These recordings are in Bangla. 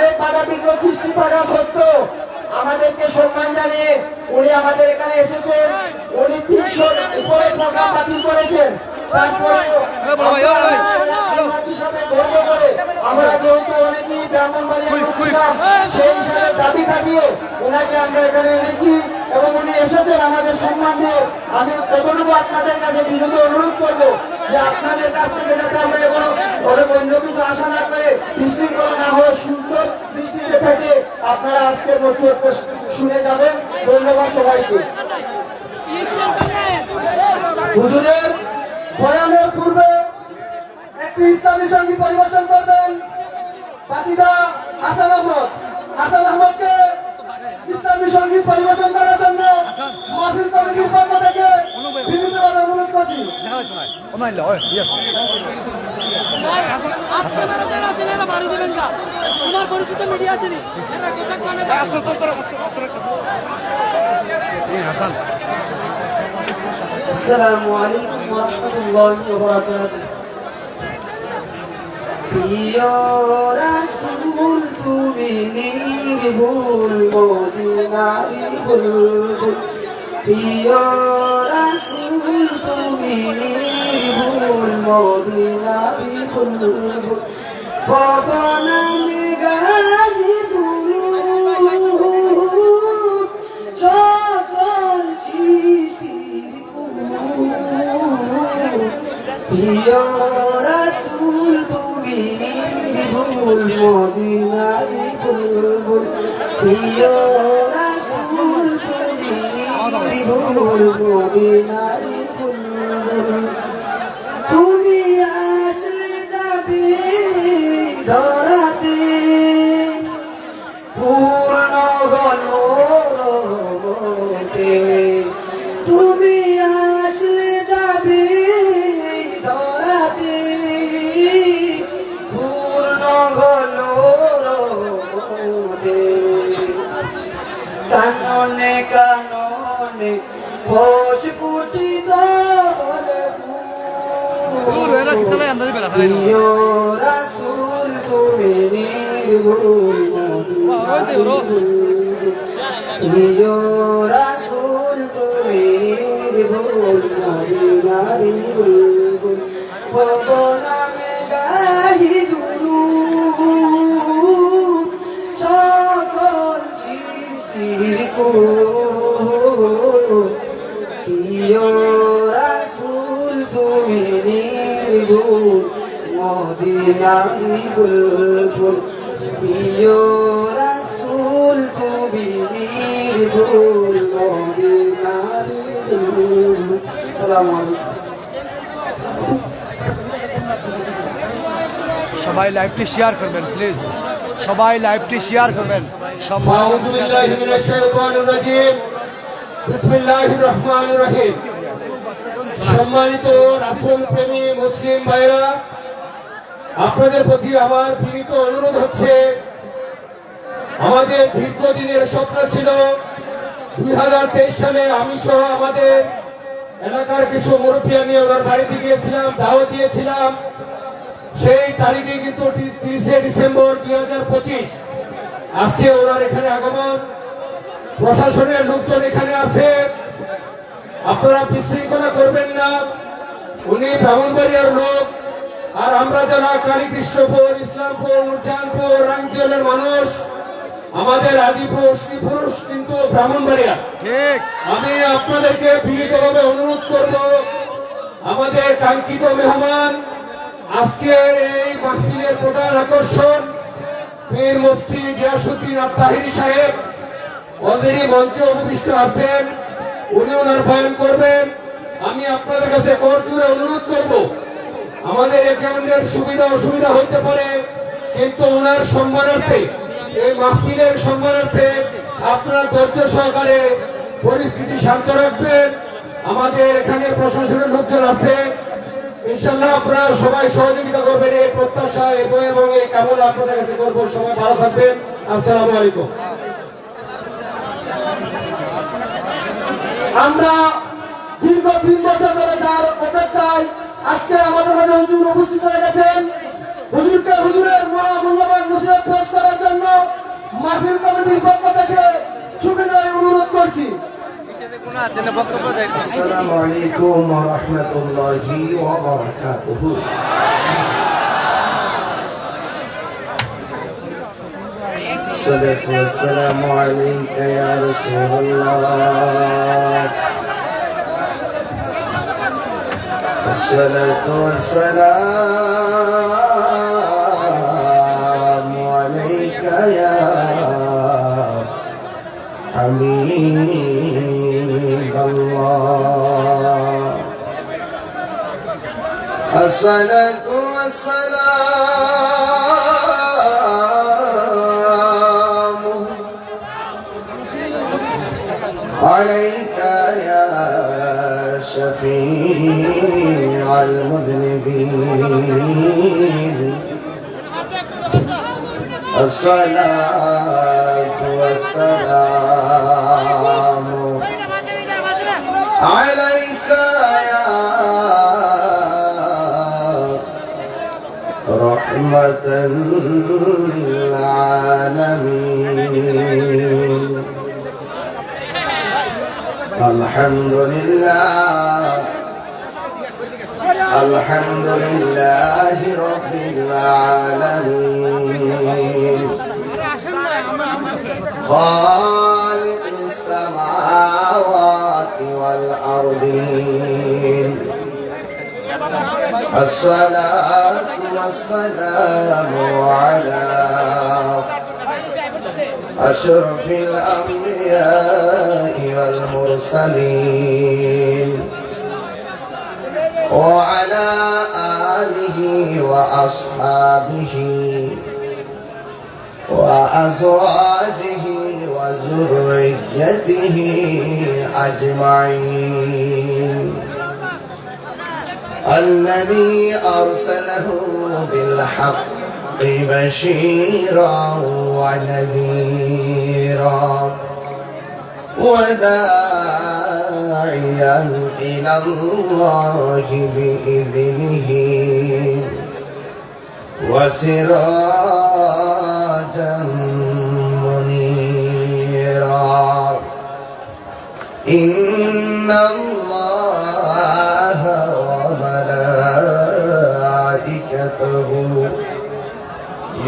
অনেক বাধা বিঘ্ন সৃষ্টি থাকা সত্ত্বেও আমাদেরকে সম্মান জানিয়ে উনি আমাদের এখানে এসেছেন। উনি ৩০০-র উপরে প্রোগ্রাম বাতিল করেছেন। তারপরেও গর্ব করে আমরা যেহেতু অনেকেই ব্রাহ্মণবাড়িয়া ছিলাম, সেই হিসাবে দাবি খাটিয়ে ওনাকে আমরা এখানে এনেছি এবং উনি এসেছেন আমাদের সম্মান দিয়ে। আমি কতটুকু আপনাদের কাছে বিনীত অনুরোধ করবো যে আপনাদের কাছ থেকে যাতে আমরা অনেক অন্য কিছু আশা না করে বিশৃঙ্খলা না হয়ে সুন্দর দৃষ্টিতে থেকে আপনারা আজকের মসজিদ শুনে যাবেন। ধন্যবাদ সবাইকে। হুজুরের বয়ানের পূর্বে একটি ইসলামী সঙ্গীত পরিবেশন করবেন বাতিদা হাসান আহমদ। হাসান আহমদকে ইসলামী সঙ্গীত পরিবেশন করার জন্য মাহফিল কমিটির পক্ষ থেকে বিভিন্নভাবে অনুরোধ করছি। আসসালামু আলাইকুম ওয়া রাহমাতুল্লাহি ওয়া বারাকাতুহু। প্রিয় রাসূল তুমি নির্ভুল মদিনারি বুলবুল। প্রিয় রাসূল তুমি নির্ভুল মদিনারি বুলবুল। পবনে গাহি দুরূদ সকল সৃষ্টির কুল। প্রিয় রাসূল তুমি নির্ভুল মদিনারি বুলবুল। প্রিয় রাসূল তুমি নির্ভুল মদিনারি বুলবুল। তুমি আসলে যাবে ধরাতে পূর্ণ গণতে। তুমি আসলে যাবে ধরাতে পূর্ণ গণতে। কাননে কাননে ঘোষ ফুটিত প্রিয় রাসূল তুমি নির্ভুল প্রিয় রাসূল তুমি নির্ভুল মদিনারি বুলবুল। পবনে গাহি দুরূদ সকল সৃষ্টির কুল। প্রিয় রাসূল তুমি নির্ভুল মদিনারি বুলবুল। প্রিয় রাসূল তুমি নির্ভুল মদিনারি বুলবুল। আসসালামু আলাইকুম। সবাই লাইভটি শেয়ার করবেন প্লিজ, সবাই লাইভটি শেয়ার করবেন। আউযু বিল্লাহি মিনাশ শাইতানির রাজীম। বিসমিল্লাহির রহমানির রহিম। সম্মানিত রাসূল প্রেমী মুসলিম ভাইরা, আপনাদের প্রতি আমার বিনীত অনুরোধ হচ্ছে, আমাদের দীর্ঘদিনের স্বপ্ন ছিল 2023 সালে আমি সহ আমাদের এলাকার কিছু মুরব্বিয়া নিয়ে ওনার বাড়িতে গিয়েছিলাম, দাওয়াত দিয়েছিলাম। সেই তারিখে কিন্তু 30 ডিসেম্বর 2025 আজকে ওনার এখানে আগমন। প্রশাসনের লোকজন এখানে আছে, আপনারা বিশৃঙ্খলা করবেন না। উনি ব্রাহ্মণবাড়িয়ার লোক, আর আমরা যারা কালীকৃষ্ণপুর, ইসলামপুর, নুরজাহানপুর, রাঙ্গিয়ালের মানুষ, আমাদের আদিপুর শ্রীপুরুষ কিন্তু ব্রাহ্মণবাড়িয়া। আমি আপনাদেরকে বিনীতভাবে অনুরোধ করব, আমাদের কাঙ্ক্ষিত মেহমান আজকের এই মাহফিলের প্রধান আকর্ষণ পীর মুফতি গিয়াসউদ্দিন আত-তাহিরি সাহেব অলরেডি মঞ্চে উপবিষ্ট আছেন, উনি ওনার বয়ান করবেন। আমি আপনাদের কাছে করজোড়ে অনুরোধ করব, আমাদের এখানের সুবিধা অসুবিধা হতে পারে, কিন্তু ওনার সম্মানার্থে, এই মাহফিলের সম্মানার্থে আপনারা ধৈর্য সহকারে পরিস্থিতি শান্ত রাখবেন। আমাদের এখানে প্রশাসনের লোকজন আছে, ইনশাআল্লাহ আপনারা সবাই সহযোগিতা করবেন, এই প্রত্যাশা এবং এই কামনা আপনাদের কাছে করবো। সবাই ভালো থাকবেন। আসসালামু আলাইকুম। আমরা দীর্ঘ 3 বছর ধরে যার অপেক্ষায় আজকে আমাদের মাঝে হুজুর উপস্থিত হয়ে গেছেন। হুজুরকে হুজুরের মূল্যবান নসিহত পেশ করার জন্য আসসালামু আলাইকুম ওয়া রাহমাতুল্লাহি ওয়া বারাকাতুহু। الصلاة والسلام عليك يا رسول الله. الصلاة والسلام عليك يا حبيب الله. الصلاة والسلام عليك يا شفيع المذنبين. الصلاة والسلام عليك يا رحمة للعالمين. الحمد لله الحمد لله رب العالمين خالق السماوات والأرضين. الصلاة والسلام على أشرف الأنبياء والمرسلين وعلى آله وأصحابه وأزواجه وذريته أجمعين. الذي أرسله بالحق بشيرا ونذيرا وداعيا إلى الله بإذنه وسراجا منيرا. إن الله وملائكته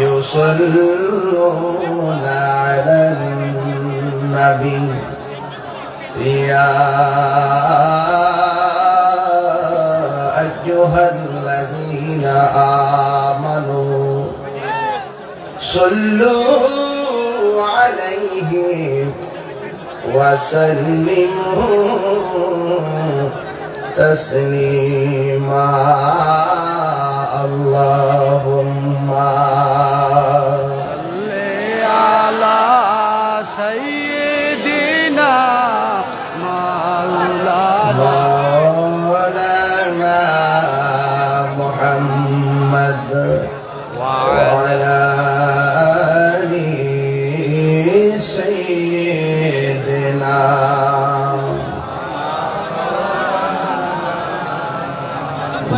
يصلون على النبي يا أيها الذين آمنوا صلوا عليه وسلموا تسليما. اللهم صل على سيدنا مولانا محمد وعلى آل سيدنا.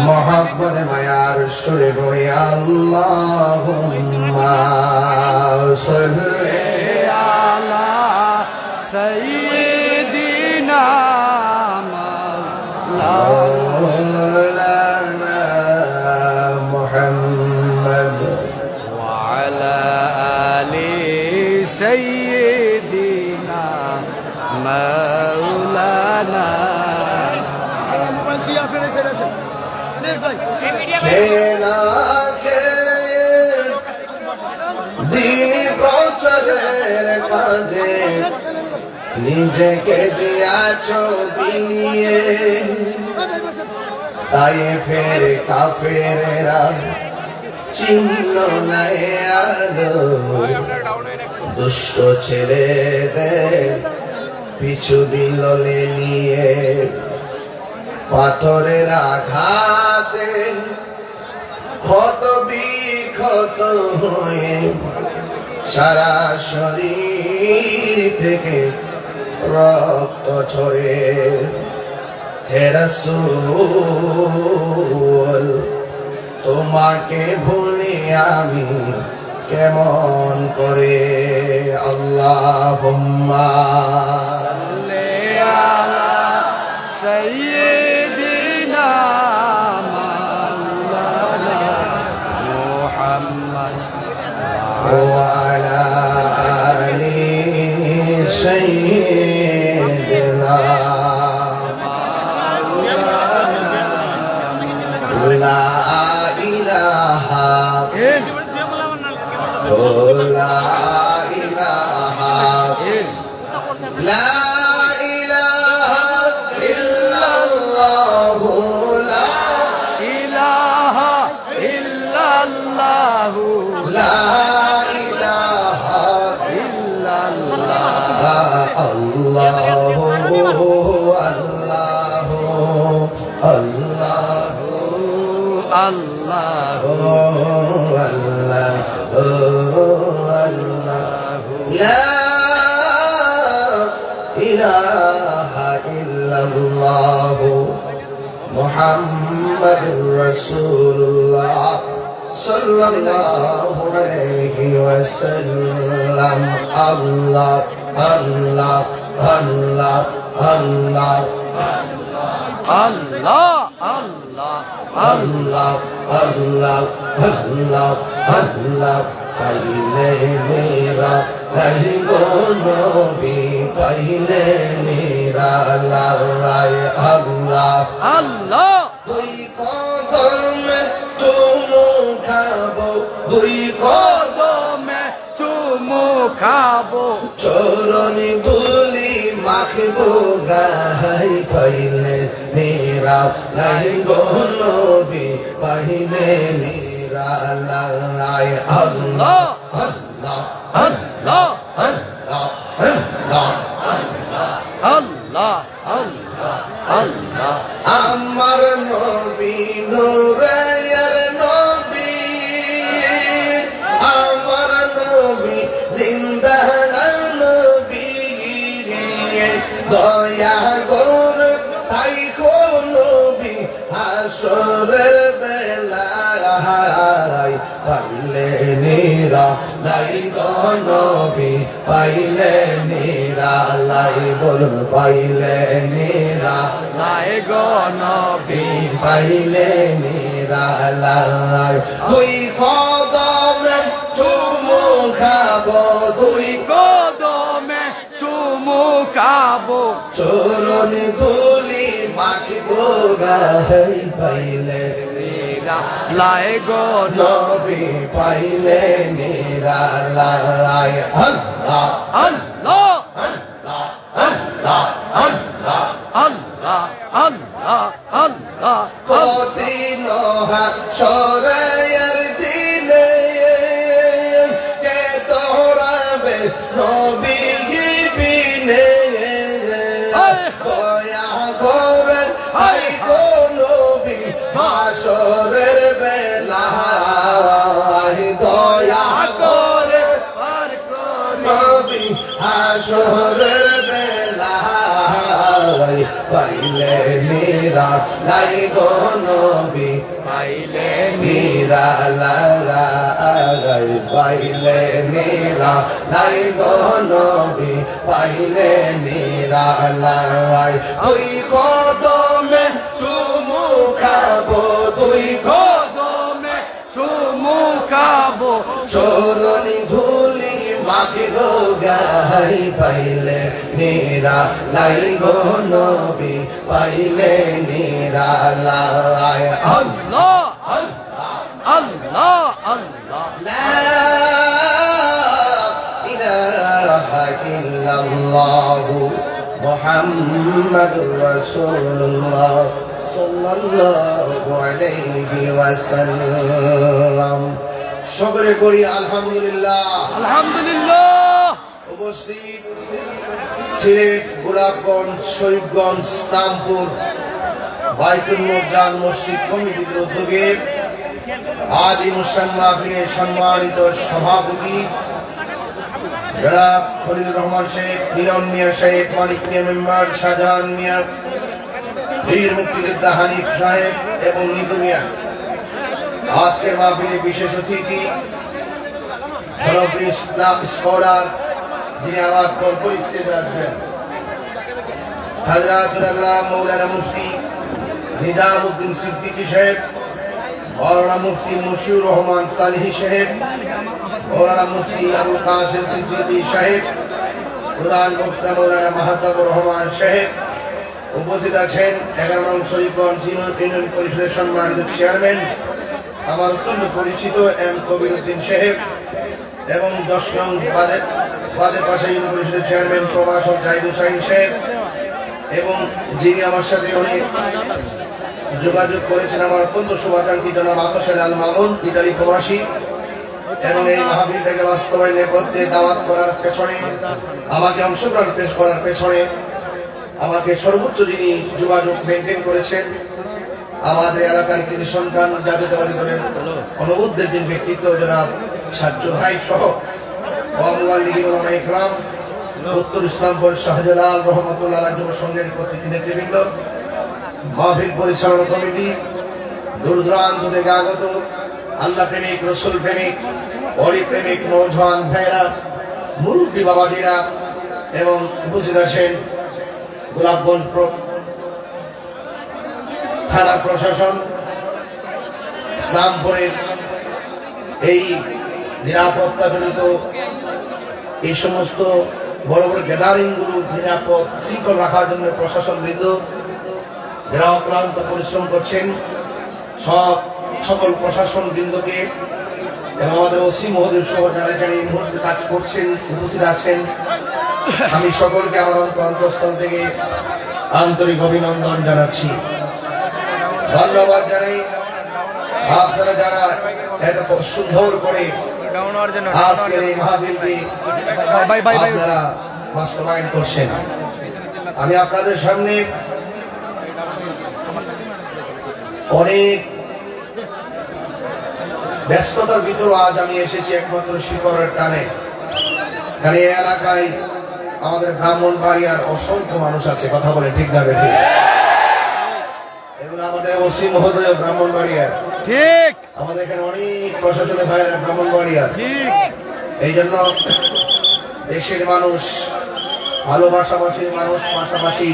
محبت মায়ার সুরে পড়ে আল্লাহুম্মা সাল্লি على سيدنا مولانا محمد وعلى آل سيدنا مولانا. দিনী প্রচারের কাজে নিজেকে দিয়াছ বিলিয়ে, তাই ফের কাফেরেরা চিহ্ন নাই আলো দুষ্ট ছেলেদের পিছু দিল নিয়ে। পাথরের আঘাতে ক্ষত বিক্ষত হয়ে সারা শরীর থেকে রক্ত ঝরে। হে রাসূল, তোমাকে ভুলি আমি কেমন করে। আল্লাহুম্মা صل على سيدنا مولانا محمد وعلى آل سيدنا لا إله لا إله لا إله إلا الله لا إله إلا الله لا إله إلا الله الله الله الله لا إله إلا الله محمد رسول الله صلى الله عليه وسلم الله الله الله الله الله الله Allah Allah Allah Allah paile mera nahi go nabi paile mera la rai Allah Allah dui kodam chumu khabo dui কদমে চুমু খাবো চরণে ধুলি মাখবো গাই পাইলে মেরা নাই গো নবী পাইলে মেরা লাই আল্লাহ আল্লাহ আল্লাহ আল্লাহ আল্লাহ আল্লাহ আল্লাহ আল্লাহ আমার নবী নূরের নবী আমার নবী জিন্দা নবী দয়া গর তাই কো নবী হাসরের বেলায় পাইলে নিরা লাই গো নবী পাইলে নিরা লাই বল পাইলে নিরা লাই গো নবী পাইলে নিরালাই দুই কদমে চুমু খাবো দুই কদমে চুমু খাবো চরণ ধুলি মাখিবো গাই পাইলে মীরা লাই গো নবী পাইলে নিরালাই আল্লাহ আল্লাহ আল্লাহ আল্লাহ আল্লাহ আল্লাহ আল্লাহ আল্লাহ কঠিন সরাইয়ের দিনে কে তোরাবে নবী বিনে দয়া করে হাই গো নবী হাসরের বেলায় দয়া করে পার করে নবী হাসরের বেলায় পাইলে নিরা লাই গো নবী পাইলে নিরা লাই পাইলে নিরা লাই গো নবী পাইলে নিরা লাই দুই কদমে চুমু খাবো দুই কদমে চুমু খাবো চরণি ধুলি মাখিবো গাই পাইলে নিরা লাই গো নবী পাইলে নিরা লাই আল্লাহ আল্লাহ আল্লাহ লা ইলাহা ইল্লাল্লাহু মুহাম্মাদুর রাসূলুল্লাহ সাল্লাল্লাহু আলাইহি ওয়াসাল্লাম সকলে করি আলহামদুলিল্লাহ আলহামদুলিল্লাহ উপস্থিত সিলেট গোলাপগঞ্জ শরীফগঞ্জ ইসলামপুর বাইতুল মুজান মসজিদ কমিটির উদ্যোগে আজ এই অনুষ্ঠান মাহফিলের সম্মানিত সভাপতি জনাব খলিলুর রহমান সাহেব, মিলন মিয়া সাহেব, মানিক মিয়া মেম্বার, শাহজাহান মিয়া, বীর মুক্তিযোদ্ধা হানিফ সাহেব এবং নিতু মিয়া। আজকের মাহফিলে বিশেষ অতিথি জনপ্রিয় ইসলাম স্কলার যিনি আমার পরপর স্টেজে আসবেন, হযরতুল আল্লাহ মাওলানা মুফতি নিজামউদ্দিন সিদ্দিকী সাহেব, মাওলানা মুফতি মুশিউর রহমান সালেহী সাহেব, মাওলানা মুফতি আবুল কাসেম সিদ্দিকী সাহেব, প্রধান বক্তা মাওলানা মাহতাবুর রহমান সাহেব, উপস্থিত আছেন 11 নং শরীফগঞ্জ ইউনিয়ন পরিষদের সম্মানিত চেয়ারম্যান আমার অত্যন্ত পরিচিত এম কবির উদ্দিন সাহেব এবং 10 নং বাদের পাশে ইউনিয়ন পরিষদের চেয়ারম্যান প্রভাষক জাহিদ হুসাইন সাহেব এবং যিনি আমার সাথে অনেক যোগাযোগ করেছেন আমার অত্যন্ত শুভাকাঙ্ক্ষী জনাব আতশ আল মামুন ইটালি প্রবাসী এবং এই মাহফিলটাকে বাস্তবায়ন নেপথ্যে দাওয়াত করার পেছনে আমাকে অংশগ্রহণ পেশ করার পেছনে আমাকে সর্বোচ্চ যিনি যোগাযোগ মেনটেন করেছেন আমাদের এলাকার কৃতি সন্তান জাতীয়তাবাদী দলের অনুবদ্ধ একজন ব্যক্তিত্ব জনাব সাজ্জু ভাই সহ ইকরাম উত্তর ইসলামপুর শাহজালাল রহমতুল্লাহ যুব সংঘের প্রতিনিধি নেতৃবৃন্দ, মাহফিল পরিচালনা কমিটি, দূর দূরান্ত থেকে আগত আল্লাহ প্রেমিক, রসুল প্রেমিক, অলি প্রেমিক নৌজওয়ান ভাইরা, মুরব্বী বাবাজিরা এবং উপস্থিত আছেন গোলাপগঞ্জ থানা প্রশাসন, ইসলামপুরের এই নিরাপত্তাজনিত এই সমস্ত বড় বড় গ্যাদারিং গুলো নিরাপদ শৃঙ্খল রাখার জন্য প্রশাসন বৃন্দ যারা অক্লান্ত পরিশ্রম করছেন, সকল প্রশাসন বৃন্দকে এবং আমাদের ওসি মহোদয় সহ যারা এখানে এই মুহূর্তে কাজ করছেন উপস্থিত আছেন, আমি সকলকে আমার অন্তঃস্থল থেকে আন্তরিক অভিনন্দন জানাচ্ছি, ধন্যবাদ জানাই। আপনারা যারা এত সুন্দর করে আজকের এই মাহফিলটি আপনারা বাস্তবায়ন করছেন, আমি আপনাদের সামনে অনেক ব্যস্ততার ভিতর আজ আমি এসেছি একমাত্র শিকড়ের টানে। কারণ এই এলাকায় আমাদের ব্রাহ্মণবাড়িয়ার অসংখ্য মানুষ আছে, কথা বলে ঠিক না বেঠিক? এবং আমাদের ওসি মহোদয় ব্রাহ্মণবাড়িয়ার, ঠিক। আমাদের এখানে অনেক প্রশাসনের ভাইয়েরা ব্রাহ্মণবাড়িয়ার। এই জন্য দেশের মানুষ, ভালোবাসাবাসীর মানুষ পাশাপাশি,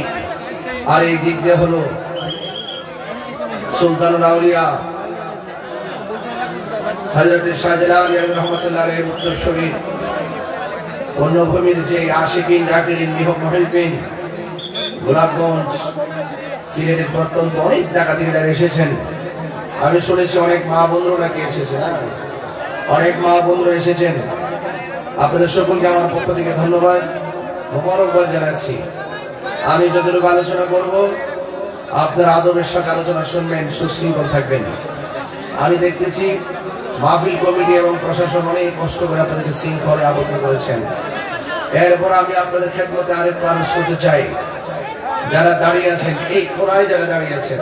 আর এই দিক দিয়ে হলো সুলতানুল আউলিয়া হযরত শাহজালাল রহমতুল্লাহ আলাইহির উত্তরসূরি বন্যভূমির যে আশিকিন জাকিরিন মুহিবিন গোলাপগঞ্জ সিলেটের প্রত্যন্ত অনেক জায়গা থেকে যারা এসেছেন, আমি শুনেছি অনেক মা বন্ধুরা নাকি এসেছেন, অনেক মা বন্ধুরা এসেছেন। আপনাদের সকলকে আমার পক্ষ থেকে ধন্যবাদ, মোবারকবাদ জানাচ্ছি। আমি যতটুকু আলোচনা করব আপনার আদবের সাথে আলোচনা শুনবেন, সুশৃঙ্খল থাকবেন। আমি দেখতেছি মাহফিল কমিটি এবং প্রশাসন অনেক কষ্ট করে আপনাদেরকে শৃঙ্খলে আবদ্ধ করেছেন। এরপর আমি আপনাদের খেদমতে আরেকটু আলোচ করতে চাই। যারা দাঁড়িয়ে আছেন এই কোনায়, যারা দাঁড়িয়ে আছেন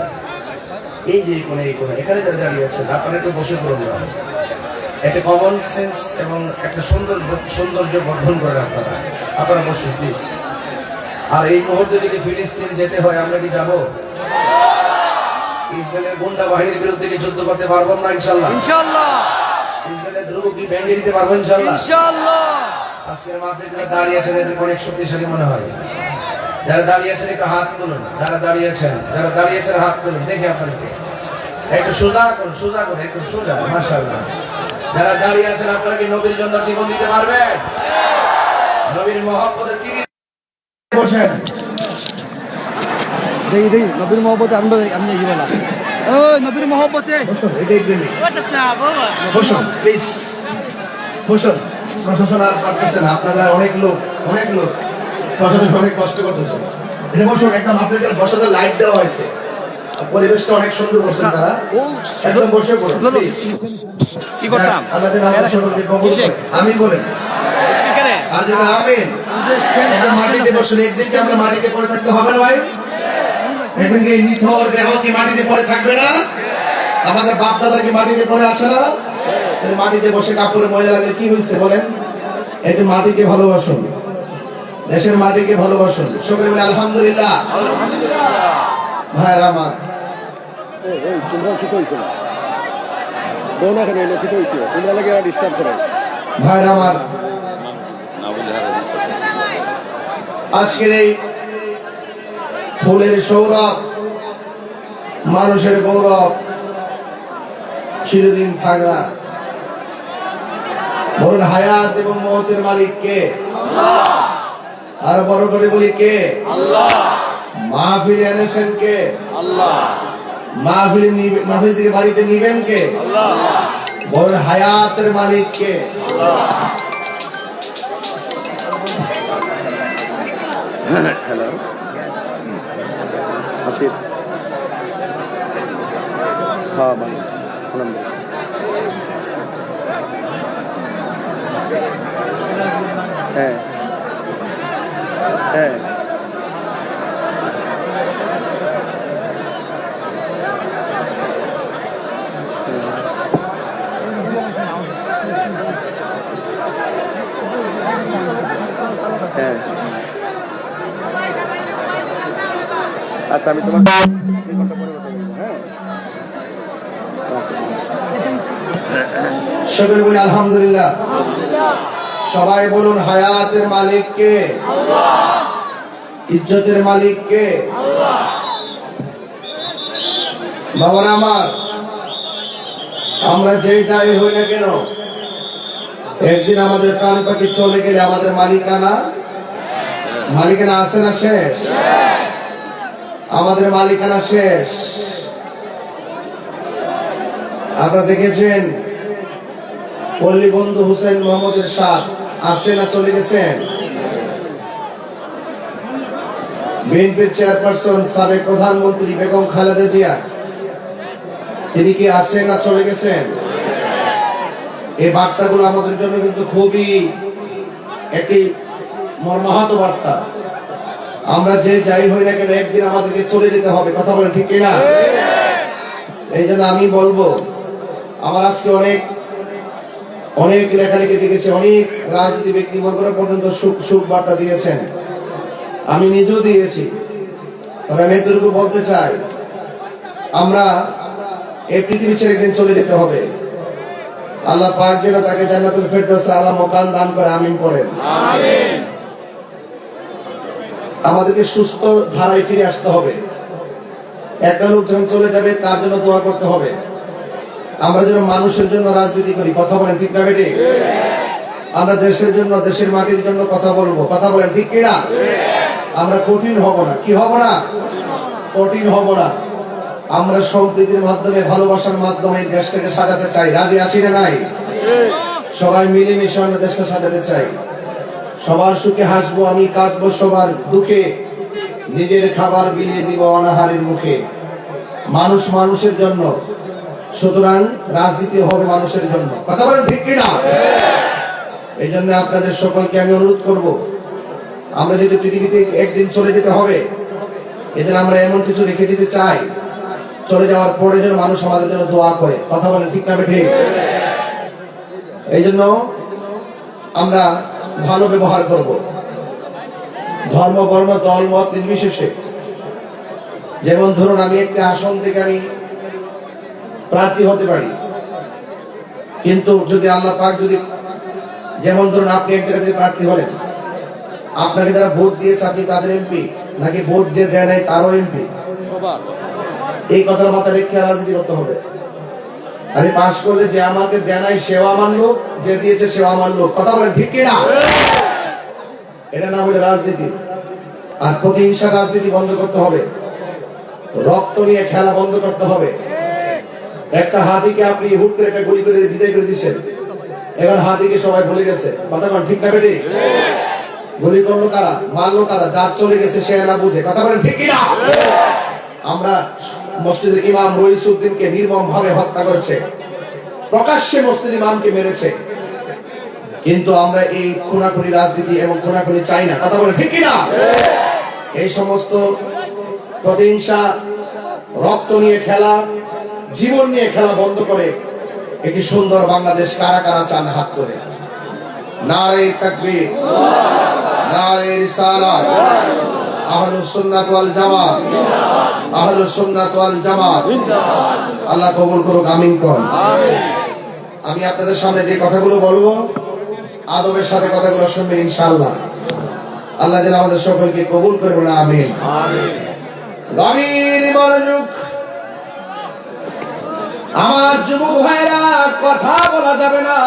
এই যে এই কোনায় এখানে যারা দাঁড়িয়ে আছেন, আপনারা একটু বসে পড়ুন, একটা কমন সেন্স এবং একটা সৌন্দর্য বর্ধন করেন আপনারা বসুন প্লিজ। আর এই মুহূর্তে যদি ফিলিস্তিন যেতে হয় আমরা কি যাবো? ইসরায়েলের গুন্ডা বাহিনীর বিরুদ্ধে কি যুদ্ধ করতে পারবো না? ইনশাআল্লাহ ইনশাআল্লাহ। ইসরায়েলের ধ্রুব কি ভেঙে দিতে পারবো? ইনশাআল্লাহ ইনশাআল্লাহ। আজকের মাহফিলে যারা দাঁড়িয়ে আছেন এদের অনেক শক্তিশালী মনে হয়। যারা দাঁড়িয়ে আছেন একটু হাত তুলুন, যারা দাঁড়িয়ে আছেন হাত তুলুন, দেখে আপনাদেরকে একটু সোজা করুন, একদম সোজা, মাশাআল্লাহ। যারা দাঁড়িয়ে আছেন আপনারা কি নবীর জন্য জীবন দিতে পারবেন? নবীর মহব্বতে 30 বসেন। দেখি নবীর মহব্বতে আমি যাই বেলা ও নবীর মহব্বতে বসুন প্লিজ, বসুন। প্রশাসন আর পারতেছে না, আপনারা অনেক লোক প্রশাসন অনেক কষ্ট করতেছে। এটা বসুন, একদম আপনাদের বসাতে লাইট দেওয়া হয়েছে, পরিবেশটা অনেক সুন্দর করছেন তারা, একদম বসে পড়ুন প্লিজ। কি করতাম আল্লাহ যেন আপনাদের সকলকে কবুল করেন, আমিন বলেন। আর যেন আমিন। একদম মাটিতে বসুন। একদিনকে আমরা মাটিতে পড়ে থাকতে হবে না ভাই? একদিনকে এই নিথর দেহ কি মাটিতে পড়ে থাকবে না? আমাদের বাপ দাদা কি মাটিতে পড়ে আছে না? মাটিতে বসে কাপড়ে ময়লা লাগলে কি হয়েছে বলেন? একটু মাটিকে ভালোবাসুন, দেশের মাটিকে ভালোবাসুন। সকলে বলে আলহামদুলিল্লাহ। ভাইরা আমার, তোমরা খেতে হয়েছে না, খেতে হয়েছে, তোমরা লাগে ডিস্টার্ব করে। ভাইরা আমার, আজকের এই ফুলের সৌরভ, মানুষের গৌরব চিরদিন থাকবে। বলুন হায়াত এবং মওতের মালিক কে? আর বড় করে বলি কে? মাহফিলে এনেছেন কে? মাহফিল থেকে বাড়িতে নিবেন কে? বলুন হায়াতের মালিক কে? হ্যালো আসিফ হ্যাঁ মানে হ্যাঁ হ্যাঁ হ্যাঁ আচ্ছা আমি তোমার 2 ঘন্টা পরে কথা বলবো। হ্যাঁ আচ্ছা সকলে বলি আলহামদুলিল্লাহ। সবাই বলুন হায়াতের মালিক কে? ইজ্জতের মালিক কে? বাবারা আমার, আমরা যে যাই হই না কেন, একদিন আমাদের প্রাণ পাখি চলে গেলে আমাদের মালিকানা আছে না শেষ? আমাদের মালিকানা শেষ। আপনারা দেখেছেন পল্লী বন্ধু হুসেন মোহাম্মদ এরশাদ আছে না চলে গেছেন? বিএনপির চেয়ারপারসন সাবেক প্রধানমন্ত্রী বেগম খালেদা জিয়া তিনি কি আছেন না চলে গেছেন? এই বার্তাগুলো আমাদের জন্য কিন্তু খুবই একটি মর্মাহত বার্তা। আমরা যে যাই হই না কেন একদিন আমাদেরকে চলে যেতে হবে, কথা বলেন ঠিক কিনা? এই জন্য আমি বলবো, আমার আজকে অনেক লেখালেখি দেখেছি, অনেক রাজনীতি ব্যক্তিবর্গরা পর্যন্ত সুখ বার্তা দিয়েছেন, আমি নিজেও দিয়েছি। তবে আমি এতটুকু বলতে চাই, আমরা এই পৃথিবী ছেড়ে একদিন চলে যেতে হবে। আল্লাহ পাক যেন তাকে জান্নাতুল ফেরদৌস আলা মাকান দান করে, আমিন পড়েন। আমাদেরকে সুস্থ ধারায় ফিরে আসতে হবে। একটা লোক যখন চলে যাবে তার জন্য দোয়া করতে হবে। আমরা যেন মানুষের জন্য রাজনীতি করি, কথা বলেন ঠিক না বেটি? আমরা দেশের জন্য, দেশের মাটির জন্য কথা বলবো, কথা বলেন ঠিক কিনা? আমরা কঠিন হব না। কি হব না? কঠিন হব না। আমরা সম্প্রীতির মাধ্যমে, ভালোবাসার মাধ্যমে দেশটাকে সাজাতে চাই। রাজি আছি না নাই? সবাই মিলেমিশে আমরা দেশটা সাজাতে চাই। সবার সুখে হাসবো, আমি কাঁদবো সবার দুঃখে, নিজের খাবার বিলিয়ে দিব অনাহারের মুখে। মানুষ মানুষের জন্য, সুতরাং রাজনীতি হবে মানুষের জন্য, কথা বলেন ঠিক কিনা? এই জন্য আপনাদের সকলকে আমি অনুরোধ করব, আমরা যদি পৃথিবীতে একদিন চলে যেতে হবে, এজন্য আমরা এমন কিছু রেখে যেতে চাই, চলে যাওয়ার পরে যেন মানুষ আমাদের জন্য দোয়া করে, কথা বলেন ঠিক না ঠিক? এই জন্য আমরা ভালো ব্যবহার করব, ধর্ম বর্ণ দল মত নির্বিশেষে। যেমন ধরুন, আমি একটা আসন থেকে আমি প্রার্থী হতে পারি, কিন্তু যদি আল্লাহ পাক যদি, যেমন ধরুন আপনি এক জায়গা থেকে প্রার্থী হলেন, আপনাকে যারা ভোট দিয়েছে আপনি তাদের এমপি, নাকি ভোট যে দেয় নাই তারও এমপি? এই কথার মাথায় রেখে রাজনীতি করতে হবে। আমি পাশ করলে যে আমাকে দেয় নাই সেও আমার লোক, যে দিয়েছে সেও আমার লোক, কথা বলেন ঠিক কিনা? এটা না হলে রাজনীতি। আর প্রতিহিংসা রাজনীতি বন্ধ করতে হবে, রক্ত নিয়ে খেলা বন্ধ করতে হবে। একটা হাতিকে আপনি হুট করে একটা গুলি করে বিদায় করে দিচ্ছেন, এবার হাতিকে সবাই ভুলে গেছে, কথা বলেন ঠিক না বেটি? গুলি করলো কারা, মারলো কারা? যার চলে গেছে সে না বুঝে, কথা বলেন ঠিক কিনা? আমরা মসজিদের ইমাম রইসউদ্দিনকে নির্মম ভাবে হত্যা করেছে, প্রকাশ্যে মসজিদ ইমামকে মেরেছে, কিন্তু আমরা এই খুনাখুনি রাজনীতি এবং খুনাখুনি চাই না, কথা বলেন ঠিক কিনা? এই সমস্ত প্রতিহিংসা, রক্ত নিয়ে খেলা, জীবন নিয়ে খেলা বন্ধ করে একটি সুন্দর বাংলাদেশ কারা কারা চান হাত করে? নারে তাকবীর, নারে রিসালাত, আহলুস সুন্নাত ওয়াল জামাত, আহলুস সুন্নাত ওয়াল জামাত। আল্লাহ কবুল করুক, আমিন করুন। আমি আপনাদের সামনে যে কথাগুলো বলবো, আদবের সাথে কথাগুলো শুনবেন ইনশাআল্লাহ। আল্লাহ যেন আমাদের সকলকে কবুল করে বলেন আমিন। গভীর মনোযোগ। আমার যুবক ভাইরা, কথা বলা যাবে না,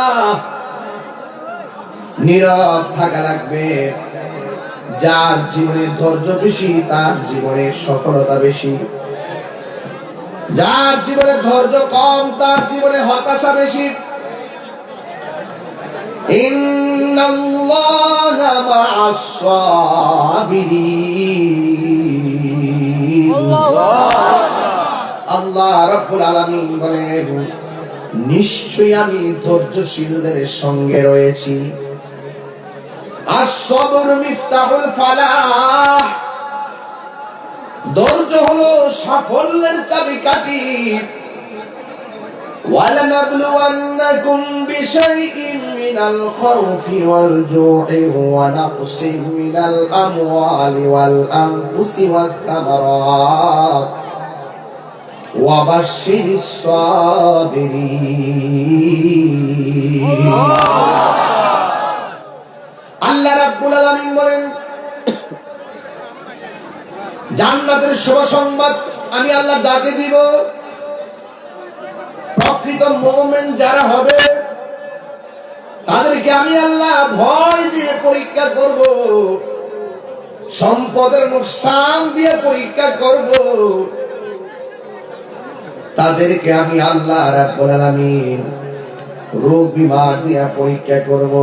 নীরব থাকা লাগবে। যার জীবনে ধৈর্য বেশি তার জীবনে সফলতা বেশি, যার জীবনে ধৈর্য কম তার জীবনে হতাশা বেশি। ইন্নাল্লাহা মা'আস সাবিরিন। আল্লাহ রাব্বুল আলামিন বলেন, নিশ্চয়ই আমি ধৈর্যশীলদের সঙ্গে রয়েছি। আস-সাবর মিফতাহুল ফালাহ। ধৈর্য হলো সাফল্যের চাবিকাঠি। ওয়ালানাবলুওয়ান্নাকুম বিশাইইন মিনাল খাউফি ওয়াল জু'i ওয়া নাকসিন মিনাল আমওয়ালি ওয়াল আনফুসি ওয়াত থামারাত ওয়া বাশশিরিস সাবিরিন। আল্লাহ রাব্বুল আলামিন বলেন, জান্নাতের শুভ সংবাদ আমি আল্লাহ যাকে দিব, প্রকৃত মুমিন যারা হবে তাদেরকে আমি আল্লাহ ভয় দিয়ে পরীক্ষা করব, সম্পদের নুকসান দিয়ে পরীক্ষা করব। তাদেরকে আমি আল্লাহ রাব্বুল আলামিন রোগ বিমার দিয়ে পরীক্ষা করব।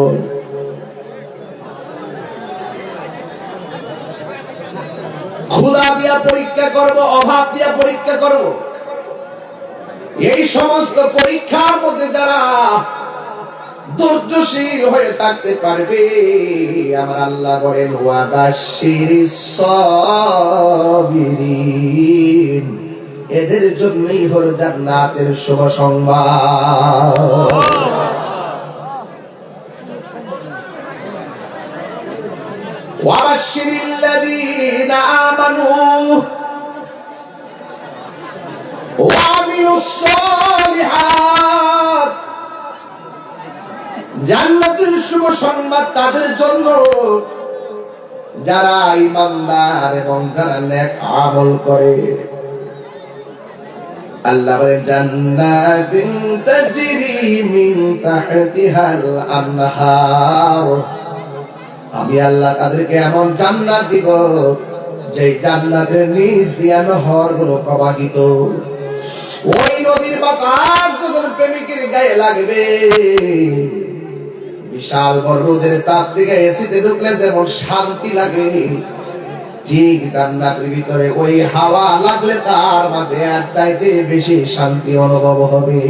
ক্ষুধা দিয়া পরীক্ষা করব, অভাব দিয়া পরীক্ষা করব। এই সমস্ত পরীক্ষার মধ্যে যারা ধৈর্যশীল হয়ে থাকতে পারবে, আমার আল্লাহ বলেন, ওয়া বাশশিরিস সাবিরিন, এদের জন্যই হলো জান্নাতের শুভ সংবাদ। ওয়াবাশশিরিল্লাযীনা আমানু ওয়া আমিলুস সালিহাত। জান্নাতের শুভ সংবাদ তাদের জন্য যারা ঈমানদার এবং যারা নেক আমল করে। আল্লাহ বলেন, জান্নাতিন তাজরি মিন তাহতিহাল আনহার। আমি আল্লাহ তাদেরকে এমন জান্নাত দিব যে জান্নাতের নিচ দিয়ে নহরগুলো প্রবাহিত। ওই নদীর বাতাস যখন প্রেমিকের গায়ে লাগবে, বিশাল বড় রোদের তাপ থেকে এসিতে ঢুকলে যেমন শান্তি লাগে, ঠিক জান্নাতের ভিতরে ওই হাওয়া লাগলে তার মাঝে আর চাইতে বেশি শান্তি অনুভব হবে।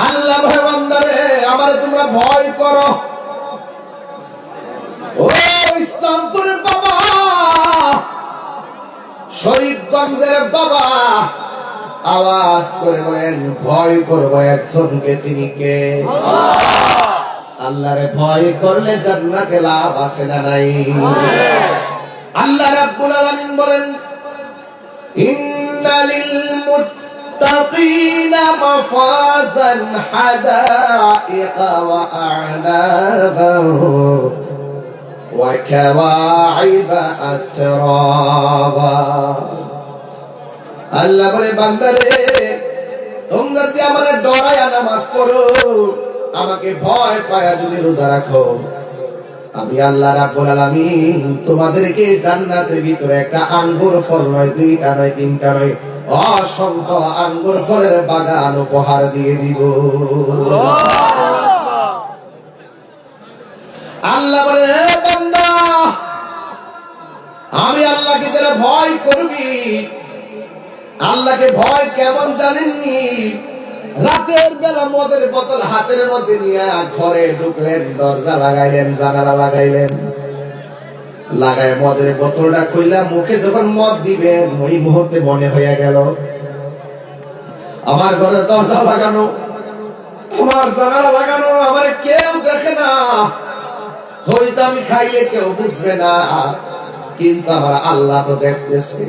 আল্লাহ ভয় বান্দারে, আমারে তোমরা ভয় করো। ও ইসলামপুরের বাবা, শরীফগঞ্জের বাবা, আওয়াজ করে বলেন, ভয় করবো একজনকে। তিনি কে? আল্লাহরে ভয় করলে জান্নাতে লাভ আছে না নাই? আল্লাহ রাব্বুল আলামিন বলেন, ইন্নালিল মুত্তাকিনা মাফাজান হাদাইকা ওয়া আ'নাবান ওয়া কাওয়াইবা আতরাবা। আল্লাহ বলে, বান্দারে, তোমরা যদি আমারে ডরায়া নামাজ পড়ো, আমাকে ভয় পায়া যদি রোজা রাখো, আমি আল্লাহ রাব্বুল আলামিন তোমাদেরকে জান্নাতের ভিতরে একটা আঙ্গুর ফল নয়, দুইটা নয়, তিনটা নয়, অসংখ্য আঙ্গুর ফলের বাগান উপহার দিয়ে দিব। আল্লাহ বলে, হে বান্দা, আমি আল্লাহকে যারা ভয় করবি, আল্লাহকে ভয় কেমন জানেননি? রাতের বেলা মদের বোতল হাতের মধ্যে নিয়ে ঘরে ঢুকলেন, দরজা লাগাইলেন, জানালা লাগাইলেন, লাগায় মদের বোতলটা খুললা মুখে যখন মদ দিবেন, ওই মুহূর্তে মনে হয়ে গেল আমার ঘরে দরজা লাগানো, আমার জানালা লাগানো, আমার কেউ দেখে না, হয়তো আমি খাইলে কেউ বুঝবে না, কিন্তু আমার আল্লাহ তো দেখতেছে।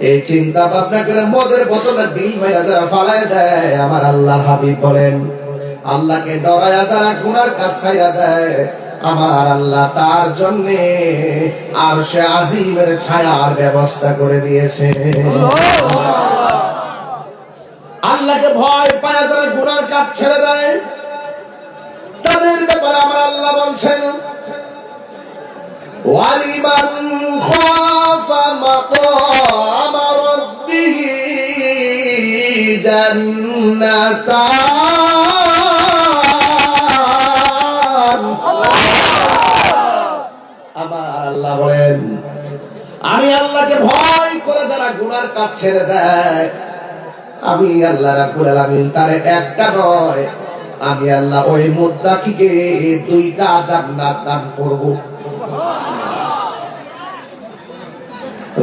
এই চিন্তা ভাবনা করে মদের বোতলে বিল মাইরা যারা ফালায় দেয়, আমার আল্লাহ হাবিব বলেন, আল্লাহকে ডরায়া যারা গুনার কাজ ছাইরা দেয়, আমার আল্লাহ তার জন্য আরশে আজিমের ছায়ার ব্যবস্থা করে দিয়েছে। আল্লাহকে ভয় পায় যারা গুনার কাজ ছেড়ে দেয়, তাদের ব্যাপারে আমার আল্লাহ বলছেন, ওয়ালিমান খাফা মাকামা রাব্বিহি জান্নাতান। আমার আল্লাহ বলেন, আমি আল্লাহকে ভয় করে যারা গুনার কাজ ছেড়ে দেয়, আমি আল্লাহ রাব্বুল আলামিন তার একটা নয়, আমি আল্লাহ ওই মুত্তাকিকে দুইটা জান্নাত দান করব।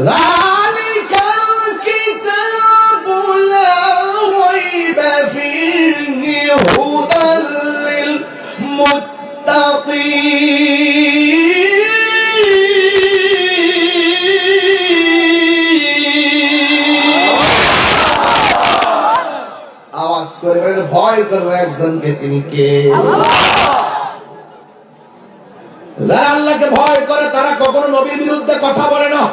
যালিকাল কিতাবু লা রাইবা ফীহি হুদাল লিল মুত্তাকিন। আওয়াজ করবেন, ভয় করবো একজনকে, তিনি কে? যারা আল্লাহকে ভয় করে তারা কখনো নবীর বিরুদ্ধে কথা বলে না।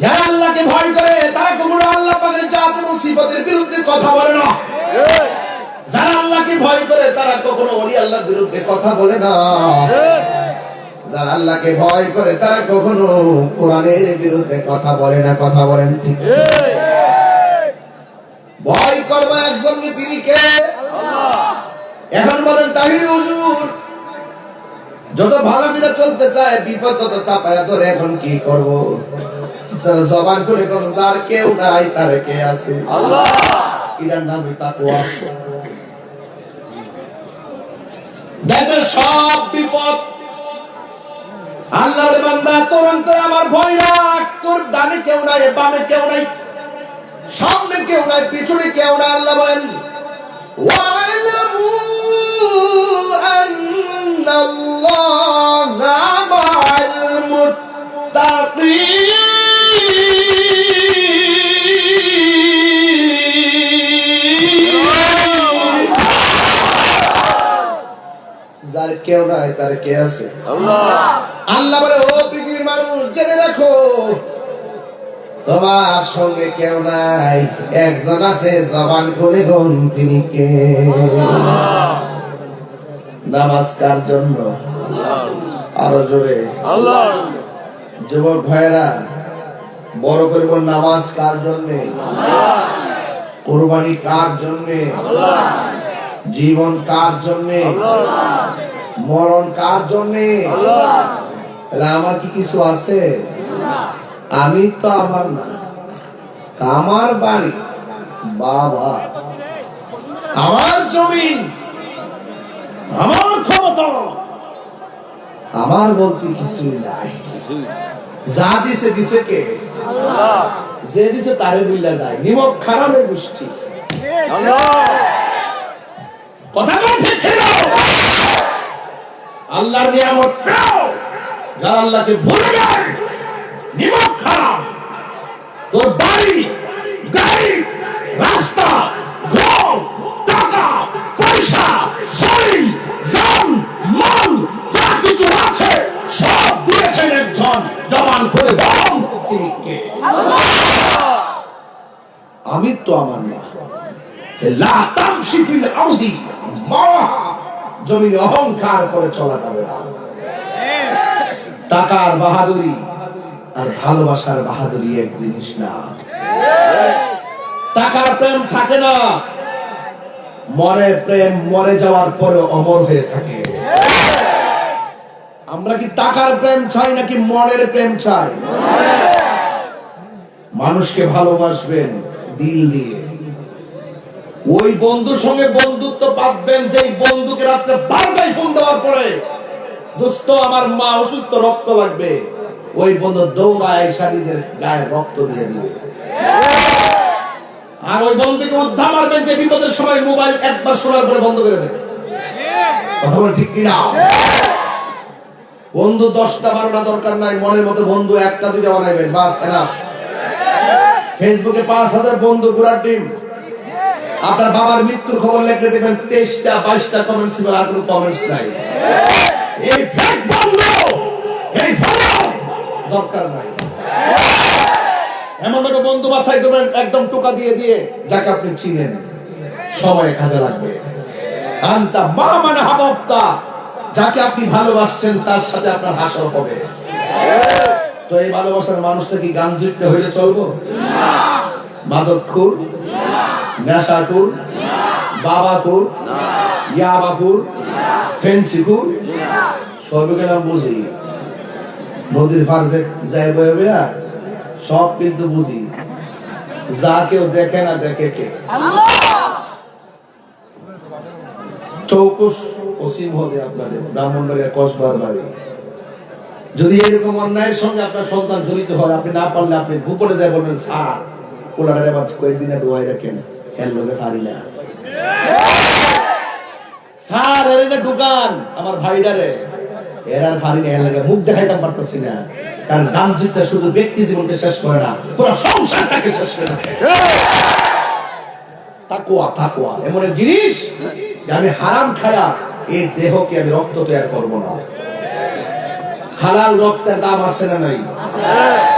যারা আল্লাহকে ভয় করে তারা কখনো আল্লাহ পাকের জাত এবং সিফাতের বিরুদ্ধে কথা বলে না। যারা আল্লাহকে ভয় করে তারা কখনো ওলি আল্লাহর বিরুদ্ধে কথা বলে না। যারা আল্লাহকে ভয় করে তারা কখনো কোরআনের বিরুদ্ধে কথা বলে না। কথা বলেন ঠিক? ভয় করবো একজনকে, তিনি কে? এখন বলেন, তাহির হুজুর যত ভালো করে চলতে চায় বিপদ তত চাপায়া ধরে, এখন কি করব? তারা জবান করে কোন যার কেউ নাই তার কে আছে? আল্লাহ। এটার নামই তাকওয়া। দেখবেন সব বিপদ আল্লাহর বান্দা, তোর অন্তরে আমার ভয় রাখ, তোর ডানে কেউ নাই, বামে কেউ নাই, সামনে কেউ নাই, পিছনে কেউ নাই। আল্লাহ বলেন, ওয়া'লামু আন্নাল্লাহা মা'আল মুত্তাকিন। যার কেউ নাই তার কে আছে? আল্লাহ। আল্লাহ বলে, ও পৃথিবীর মানুষ, জেনে রাখো তোমার সঙ্গে কেউ নাই, একজন আছে, জবান খুলে বল, তিনি কে? নামাজ কার জন্য? আরো জোরে আল্লাহ। যুবক ভাইরা বড় করে বল, নামাজ কার জন্য? কুরবানি কার জন্য? জীবন কার জন্য? মরণ কার জন্য? আমার কি কিছু আছে? আমি তো আমার না, আমার বাড়ি, বাবা, আমার জমিন, আমার ক্ষমতা, আমার বলতে কিছুই নাই। যা দিছে দিছে কে? আল্লাহ। যে দিছে তারে বুঝলা যায়, নিমক খারাপের গোষ্ঠী। কথা বলছে আল্লাহর নিয়ামত পেও, যারা আল্লাহকে ভুলে যায়, নিমক খারাপ। তোর বাড়ি, গাড়ি, রাস্তা, ঘর, টাকা, পয়সা, শরীর, জান, মাল, যা কিছু আছে সব দিয়েছেন একজন, জবান করে দাও, তিনি কে? আমি তো আমার না। লা তামশি ফিল আরদি মারাহা, জমিনে অহংকার করে চলা যাবে না। টাকার বাহাদুরি আর ভালোবাসার বাহাদুরি এক জিনিস না। টাকার প্রেম থাকে না, মরে প্রেম মরে যাওয়ার পরে অমর হয়ে থাকে। আমরা কি টাকার প্রেম চাই নাকি মনের প্রেম চাই? মানুষকে ভালোবাসবেন দিল দিয়ে। ওই বন্ধুর সঙ্গে বন্ধুত্ব বাঁধবেন যেই বন্ধুকে রাত্রে 12টায় ফোন দেওয়ার পরে, দোস্ত আমার মা অসুস্থ, রক্ত লাগবে, ওই বন্ধু দৌড়ায় এসে নিজের গায়ে রক্ত দিয়ে দিবে। আর ওই বন্ধুকে উদ্ধার মারবেন যে বিপদের সময় মোবাইল একবার শোনার পরে বন্ধ করে দেবে। কথা বল ঠিক কিনা? বন্ধু 10টা 12টা দরকার নাই, মনের মতো বন্ধু 1টা 2টা বানাইবেন, বাস এনাফ। ফেসবুকে 5000 বন্ধু ঘোরার টিম, আপনার বাবার মৃত্যুর খবর লিখলে দেখবেন 23টা 22টা কমেন্টস ছিল, আর কোনো কমেন্টস নাই। এই ফেক বন্ধ, এই ফলো দরকার নাই। এমন একটা বন্ধু বাছাই করবেন একদম টোকা দিয়ে দিয়ে যাকে আপনি চিনেন, সময়ে কাজে লাগবে। আন্তা মা মানে হাবক্তা, যাকে আপনি ভালোবাসছেন তার সাথে আপনার হাসর হবে। তো এই ভালোবাসার মানুষটা কি গান যুক্ত হইলে চলবো? মাদকখোর, নেশাখোর, বাবাখোর, ইয়াবাখোর, ফেন্সিখোর, সবকে নাম বুঝি। নদীর ফার্জে যাই বয়ে সব কিন্তু বুঝি, যা কেউ দেখে না দেখে কে। চৌকুশ অসীম হবে আপনাদের ব্রাহ্মণবাড়িয়া কসবার বাড়ি। যদি এরকম অন্যায়ের সঙ্গে আপনার সন্তান জড়িত হয়, আপনি না পারলে আপনি ভূপরে যায় বলবেন স্যার কোলারে আবার কয়েকদিনে দোয়াই রাখেন, এর লোকে পারি না স্যার, এর ঢুকান আমার ভাইডারে, এর আর পারি না, এর লাগে মুখ দেখাইতাম পারতেছি না। কারণ দামজিটা শুধু ব্যক্তি জীবনকে শেষ করে না, পুরো সংসারটাকে শেষ করে না। তাকওয়া, তাকওয়া এমন এক জিনিস যে আমি হারাম খায়া এই দেহকে আমি রক্ত তৈরি করব না। হালাল রক্তের দাম আছে না নাই?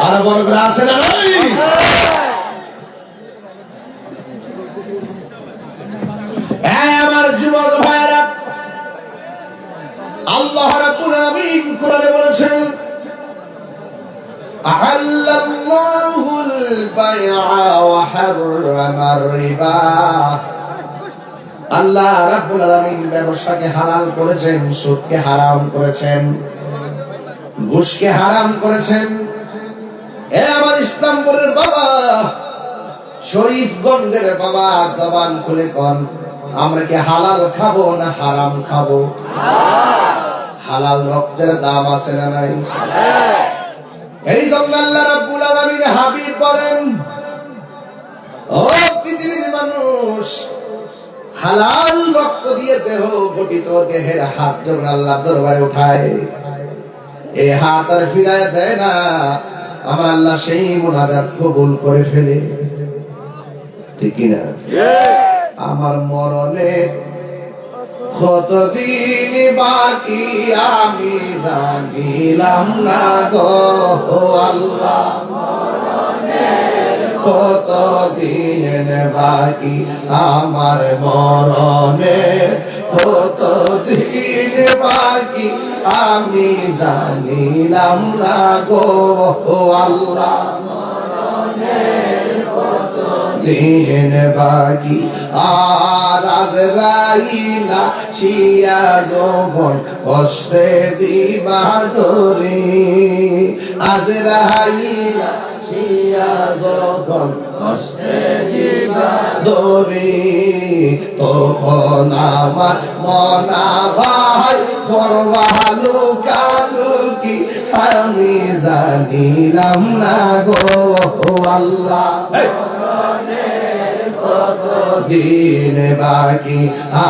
আর বড় করে আছে না নাই? আমার যুবক ভাইরা, আল্লাহ রাব্বুল আলামিন কোরআনে বলেছেন আহাল্লাল্লাহুল বাইআ ওয়া হাররামার রিবা। আল্লাহ রাব্বুল আলামিন ব্যবসাকে হালাল করেছেন, সুদকে হারাম করেছেন, ঘুষকে হারাম করেছেন। এ আমার ইসলামপুরের বাবা, শরীফগঞ্জের বাবা, জবান খুলে কোন আমরা কি হালাল খাবো না হারাম খাবো? হালাল রক্তের দাম আছে না নাই? এই জন্য আল্লাহ রাব্বুল আলামিন হাবিব বলেন, ও পৃথিবীর মানুষ, হালাল রক্ত দিয়ে দেহ গঠিত দেহের হাত যখন আল্লাহ দরবারে উঠায়, এই হাত আর ফিরায় দেয় না, আমার আল্লাহ সেই মুনাজাত কবুল করে ফেলে। ঠিক কিনা? আমার মরণে কতদিন বাকি আমি জানিলাম না গো আল্লাহ, কতদিন বাকি আমার মরণে, কতদিন বাকি আমি জানিলাম না গো আল্লাহ, দিন বাকি। আর আজরাইলা শিয়া যখন কষ্টে দিবা ধরে, আজরাইলা শিয়া যখন কষ্টে দিবা ধরে, তখন আমার মনা ভাই করবা লুকালুকি আমি জানিলাম না গো আল্লাহ, দিন বাকি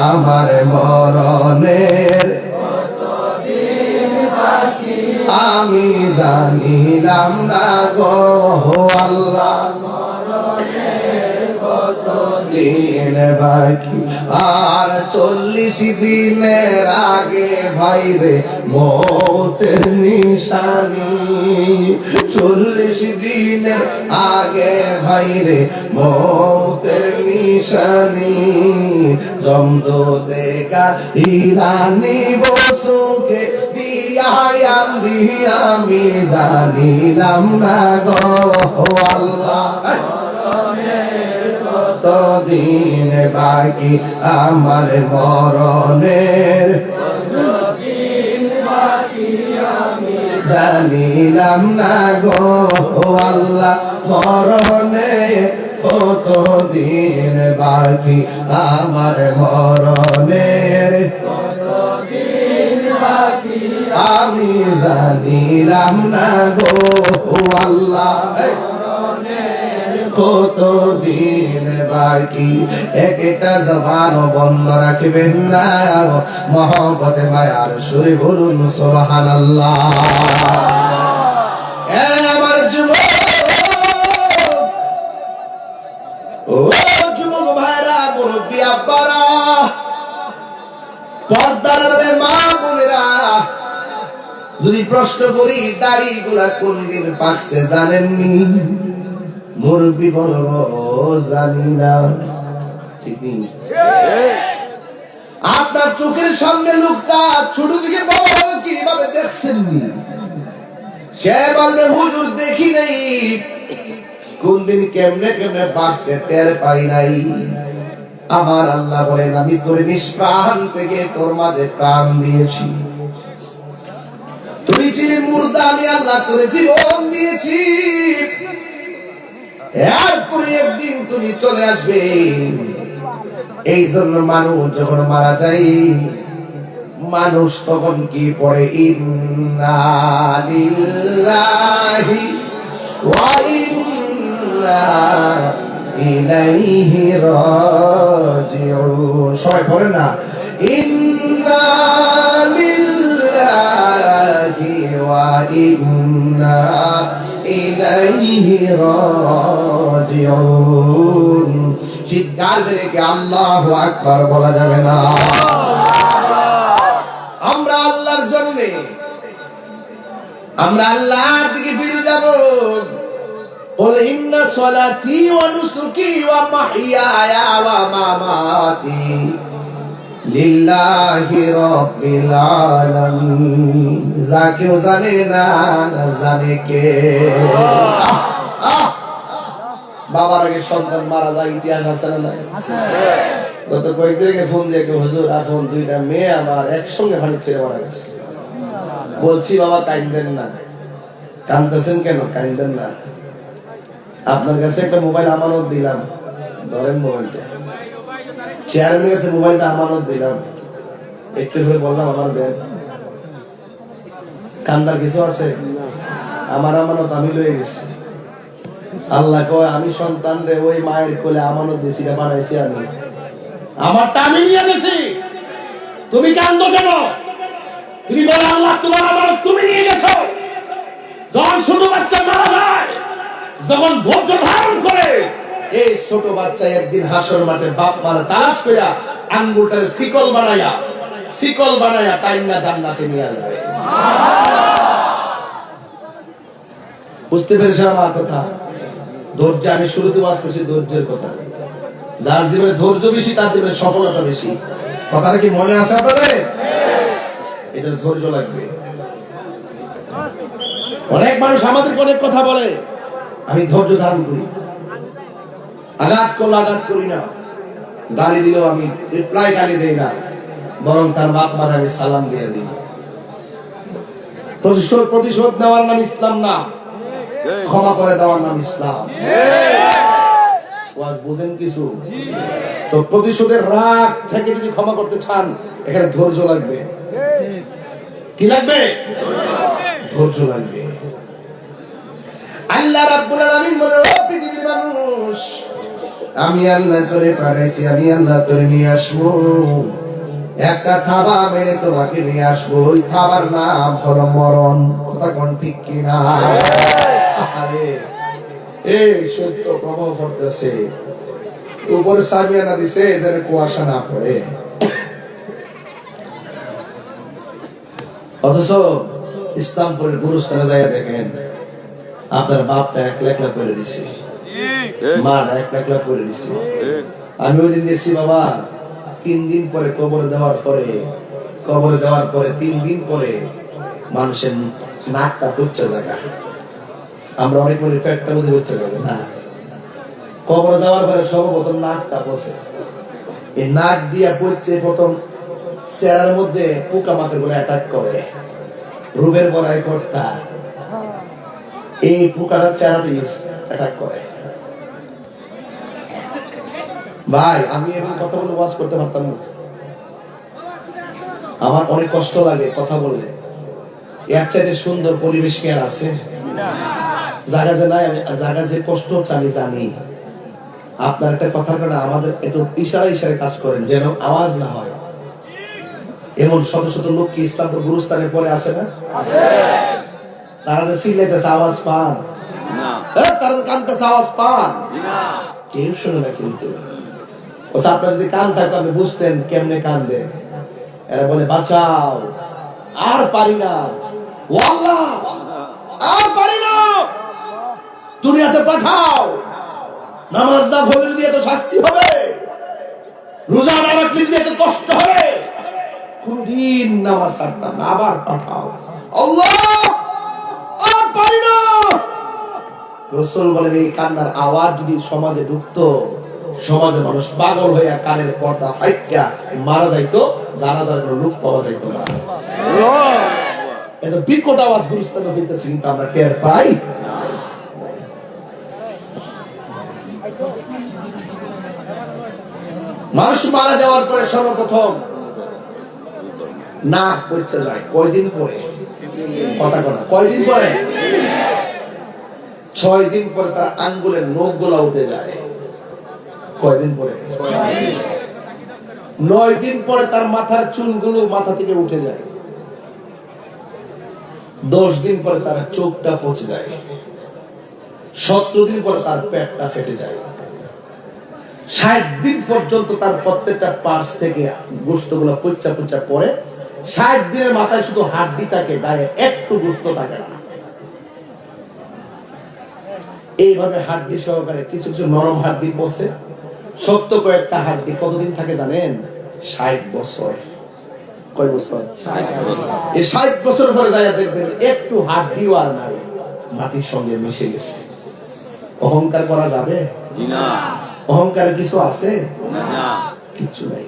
আমার মরণের, আমি জানিলাম না গো আল্লাহ, দিন বাকি। আর 40 দিনের আগে ভাইরে মৌতের নিশানি, 40 দিনের আগে ভাইরে মৌতের নিশানি, জমদো দেখা ইরানি বসুকে বিয়ায়ান দিয়া আমি জানিলাম না গো আল্লাহ, কতদিন বাকি আমার মরণের, জানিলাম না গো আল্লাহ, মরণে কতদিন বাকি আমার মরণের, আমি জানিলাম না গো আল্লাহ, কতদিন বাকি। একটা জবান বন্ধ রাখবেন না, মহব্বতে মায়ার সুরে বলুন সুবহানাল্লাহ। আমার যুবক, ও যুবক ভাইরা, বাবারা, পর্দার আড়ালে মা বোনেরা, যদি প্রশ্ন করি দাড়ি গুলা কোন দিন পাকছে জানেননি? মুরব্বি বলবো জানি না। ঠিক নেই? আপনার চোখের সামনে লোকটা ছোট থেকে বড় হলো কিভাবে দেখছেননি? সে বলবে হুজুর দেখি নাই, কোন দিন কেমনে কেমনে পারছে টের পাই নাই। আমার আল্লাহ বলেন আমি তোর নিষ্প্রাণ থেকে তোর মাঝে প্রাণ দিয়েছি। তুই ছিলি মুর্দা, আমি আল্লাহ তোর জীবন দিয়েছি। এরপরে একদিন তুমি চলে আসবে। এই জন্য মানুষ যখন মারা যায়, মানুষ তখন কি পড়ে? ইন্না লিল্লাহি ওয়া ইন্না ইলাইহি রাজিউন। সবাই পড়ে না? ইন্না লিল্লাহি ওয়া ইন্না ইলাইহি রাজিউন। চিৎকার করে কি আল্লাহু আকবার বলা যাবে না? আমরা আল্লাহর জন্য, আমরা আল্লাহর দিকে ফিরে যাব। قل إن صلاتي ونسكي ومحياي ومماتي لله رب العالمين। যাকে জানে না জানে কে? বাবার আগে সন্তান মারা যায়, ইতিহাস আছে না নাই? গত কয়েকদিন আগে ফোন দিয়ে হুজুর এখন দুইটা মেয়ে আমার একসঙ্গে ভাড়ি ফিরে মারা গেছে। বলছি বাবা কাইন্দেন না। কান্দতেছেন কেন? কাইন্দেন না। আপনার কাছে একটা মোবাইল আমানত দিলাম, ধরেন মোবাইলটা। চেয়ারম্যানের কাছে মোবাইলটা আমানত দিলাম, একটু করে বললাম আমার দেন। কান্দার কিছু আছে? আমার আমানত আমি লয়ে গেছি। আল্লাহ কয় আমি সন্তান রে ওই মায়ের কোলে আমানত দিয়েছি, বানাইছি আমি, আমারটা আমি নিয়ে গেছি। তুমি কান্দো কেন? তুমি বলো আল্লাহ তোমার আমানত তুমি নিয়ে গেছো। যখন ছোট বাচ্চা মারা যায়, যখন ধৈর্য ধারণ করে, এই ছোট বাচ্চা একদিন হাসর মাঠে বাপ মারা তালাশ কইরা আঙ্গুলটার শিকল বানায়া টাইমনা জান্নাতে নিয়ে যায়। বুঝতে পেরেছেন আমার কথা? ধৈর্য, আমি শুরুতে ওয়াজ করছি ধৈর্যের কথা। যার জীবনে ধৈর্য বেশি তার জীবনে সফলতা বেশি। কথাটা কি মনে আছে আপনাদের? এটা ধৈর্য লাগবে। অনেক মানুষ আমাদেরকে অনেক কথা বলে, আমি ধৈর্য ধারণ করি। আঘাত করলে আঘাত করি না, গালি দিলেও আমি রিপ্লাই গালি দেই না, বরং তার বাপ মার আমি সালাম দিয়ে দিই। প্রতিশোধ নেওয়ার নাম ইসলাম না, ক্ষমা করে দেওয়ার নাম ইসলাম। বুঝেন কিছু? তো প্রতিশোধের রাগ থেকে যদি ক্ষমা করতে চান, এখানে ধৈর্য লাগবে। কি লাগবে? ধৈর্য লাগবে। আল্লাহ রাব্বুল আলামিন বলে, ও পৃথিবীর মানুষ, আমি আল্লাহ তোরে পাঠাইছি, আমি আল্লাহ তোরে নিয়ে আসবো। একটা থাবা মেরে তোমাকে নিয়ে আসবো। ওই থাবার নাম হলো মরণ। কথা কোন ঠিক কিনা? আরে এই সত্য প্রভাব পড়তেছে, উপরে সাবিয়ানা দিছে যেন কুয়াশা না পড়ে। অথচ ইসলামপুরের গুরুস্থানে যাইয়া দেখেন, আপনার বাপটা একলা করে দিছে, মাটা একলা করে দিছে। আমি ওই দিন দেখছি বাবা, 3 দিন পরে কবর দেওয়ার পরে 3 দিন পরে মানুষের নাকটা পড়ছে জায়গা। আমরা অনেক মনে ফ্যাক্টটা বুঝে পড়ছে যাবে না। কবর দেওয়ার পরে সর্বপ্রথম নাকটা পড়ছে। এই নাক দিয়া পড়ছে প্রথম চেহারার মধ্যে পোকা মাছের গুলো অ্যাটাক করে, রুবের বড়াই কর্তা, এই পোকাটা চেহারাতে অ্যাটাক করে। ভাই আমি এখন কথা বলে ওয়াজ করতে পারতাম না, আমার অনেক কষ্ট লাগে কথা বললে। এর চাইতে সুন্দর পরিবেশ কি আর আছে? জায়গা যে নাই, জায়গা যে কষ্ট হচ্ছে আমি জানি। আপনার একটা কথা কেন আমাদের একটু ইশারায় কাজ করেন যেন আওয়াজ না হয়। এমন শত শত লোক কি ইসলামপুর গুরুস্থানে পরে আছে না? তারা যে চিল্লাইতেছে আওয়াজ পান না, তারা যে কাঁদতেছে আওয়াজ পান না, কেউ শোনে না। কিন্তু আপনার যদি কান থাকতো আপনি বুঝতেন কেমনে কান্দে। এরা বলে বাঁচাও, আর পারি না, ও আল্লাহ আর পারি না, দুনিয়াতে পাঠাও। নামাজ না পড়লে দিয়ে তো শাস্তি হবে, রোজা না রাখলে দিয়ে তো কষ্ট হবে। কোনদিন নামাজ ছাড়তাম না, আবার পাঠাও আল্লাহ, আর পারি না। রাসূল বলেন এই কান্নার আওয়াজ যদি সমাজে ঢুকতো, সমাজের মানুষ পাগল হইয়া কানের পর্দা ফাইটা মারা যাইতো, জানাজার কোনো লোক পাওয়া যাইতো না। এত বিকট আওয়াজ গুরুস্থানে হইতেছে, কিন্তু আমরা টের পাই। মানুষ মারা যাওয়ার পরে সর্বপ্রথম নাক পড়তে যায় কয়দিন পরে? কথা কথা, কয়দিন পরে? 6 দিন পরে তার আঙ্গুলের নখ গুলা উঠে যায়। কয়দিন পরে? 9 দিন পরে তার মাথার চুলগুলো মাথা থেকে উঠে যায়। 10 দিন পরে তার চোখটা পচে যায়। 17 দিন পরে তার পেটটা ফেটে যায়। 60 দিন পর্যন্ত তার প্রত্যেকটা পার্টস থেকে গোশতগুলো পচা পচা পড়ে। 60 দিনের মাথায় শুধু হাড্ডি থাকে, গায়ে একটু গোশত থাকে না। এইভাবে হাড্ডি সহকারে কিছু কিছু নরম হাড্ডি পড়ছে। শক্ত কয়েকটা হাড্ডি কতদিন থাকে জানেন? 60 বছর। কয় বছর? 60 বছর। এই 60 বছর পরে যায় দেখবেন একটু হাড্ডিও আর নাই, মাটির সঙ্গে মিশে গেছে। অহংকার করা যাবে? না। অহংকার কিছু আছে? না, কিছু নাই।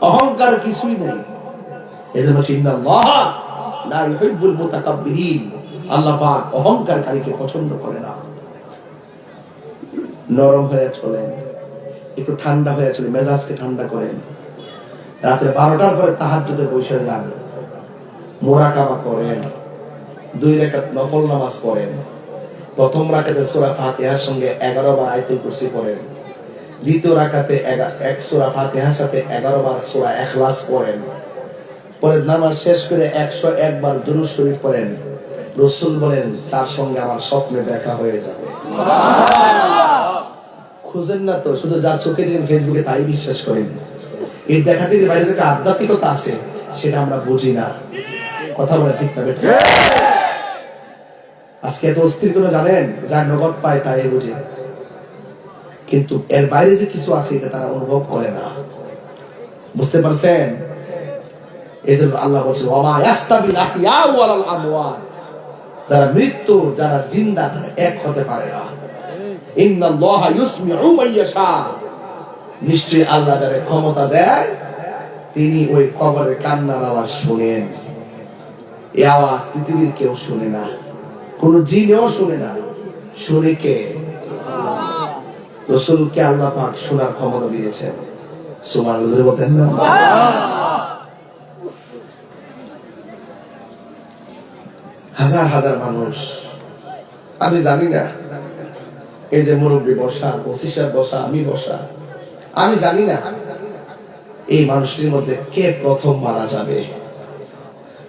অহংকার কিছুই নাই। এজন্য ইন্নাল্লাহ লা ইউহিব্বুল মুতাকাব্বিরিন, আল্লাহ পাক অহংকারকারীকে পছন্দ করে না। নরম হয়ে চলেন, একটু ঠান্ডা হয়ে চলেন, মেজাজকে ঠান্ডা করেন। রাতে 12টার পরে তাহাজ্জুদে বসে যান, মুরাকাবা করেন, 2 রাকাত নফল নামাজ পড়েন। প্রথম রাকাতে সূরা ফাতিহার সঙ্গে 11 বার আয়াতুল কুরসি পড়েন। দ্বিতীয় রাকাতে 1 সূরা ফাতিহার সাথে 11 বার সূরা ইখলাস পড়েন। পরে নামাজ শেষ করে 101 বার দুরূদ শরীফ পড়েন। রাসূল বলেন তার সঙ্গে আমার স্বপ্নে দেখা হয়ে যাবে। খুঁজেন না তো, শুধু যার চোখে দেখেন ফেসবুকে তাই বিশ্বাস করেন। এই দেখা থেকে বাইরে যে আধ্যাত্মিকতা আছে সেটা আমরা বুঝি না। কথা বলে ঠিক না বেটা? আজকে এত অস্থির কোনো জানেন, যার নগদ পায় তাই বুঝে, কিন্তু এর বাইরে যে কিছু আছে এটা তারা অনুভব করে না। বুঝতে পারছেন? এজন্য আল্লাহ বলছেন ওয়া ইয়াস্তাবিল আহইয়া ওয়াল আমওয়াত, যারা মৃত্যু যারা জিন্দা তারা এক হতে পারে না। ইন্নাল্লাহা ইউসমিউ মান ইয়াশা, নিশ্চয়ই আল্লাহ যারে ক্ষমতা দেয় তিনি ওই কবরের কান্নার আওয়াজ শুনেন। এই আওয়াজ পৃথিবীর কেউ শুনে না, কোন জিনেও শুনে না। শুনে কে? রাসূলকে আল্লাহ পাক শোনার ক্ষমতা দিয়েছেন। সুবহানাল্লাহ বলতেন না? হাজার হাজার মানুষ, আমি জানি না এই যে মুরব্বী বসা, ওসিসার বসা, আমি বসা, আমি জানি না এই মানুষটির মধ্যে কে প্রথম মারা যাবে।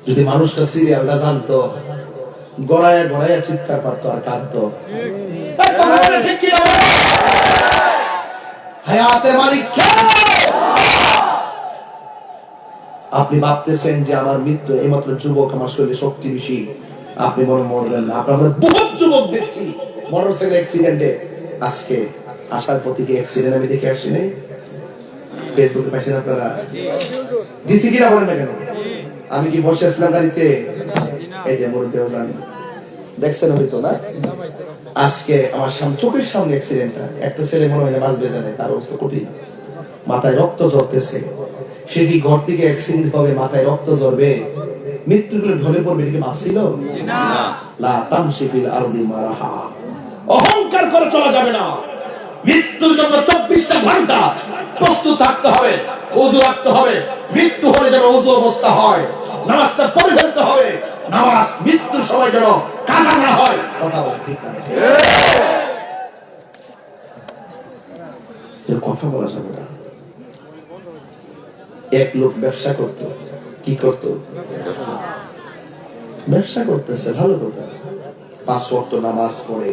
যদি মানুষটা সিরিয়ালটা জানতো, গড়ায় গড়ায় চিৎকার পারতো আর কাঁদতো। হায়াতের মালিক কে? আপনি ভাবতেছেন যে আমার মৃত্যু, এইমাত্র যুবক, আমার শরীরে শক্তি বেশি, আপনি মনে মরলেন না। আপনার বহুত যুবক দেখছি মোটরসাইকেল অ্যাক্সিডেন্টে, আজকে আসার প্রতীকে অ্যাক্সিডেন্ট আমি দেখে আসছি নাই, ফেসবুকে পাইছেন আপনারা? দিছি কিনা বলেন না কেন? আমি কি বসে আসলাম গাড়িতে? এই যে মুরব্বিও জানি, দেখছেন হয়তো না? আজকে আমার চোখের সামনে অ্যাক্সিডেন্টটা, একটা ছেলে মনে হয় বাঁচবে জানে, তার অবস্থা কঠিন, মাথায় রক্ত ঝরতেছে। সেটি ঘর থেকে অ্যাক্সিডেন্ট হবে, মাথায় রক্ত ঝরবে, মৃত্যুগুলো ঢলে পড়বে, এটাকে ভাবছিল না। লা তামশি ফিল আরদি মারাহা, অহংকার করে চলা যাবে না। মৃত্যুর জন্য 24টা ঘন্টা প্রস্তুত থাকতে হবে, ওযু রাখতে হবে। মৃত্যু হলে যেন ওযু অবস্থা হয়, নামাজটা পড়ে ফেলতে হবে। নামাজ মৃত্যুর সময় যেন কাজা না হয়। কথা বল ঠিক না? কথা বলা যাবে না। এক লোক ব্যবসা করত, কি করত? ব্যবসা করতেছে, ভালো কথা, 5 ওয়াক্ত নামাজ পড়ে,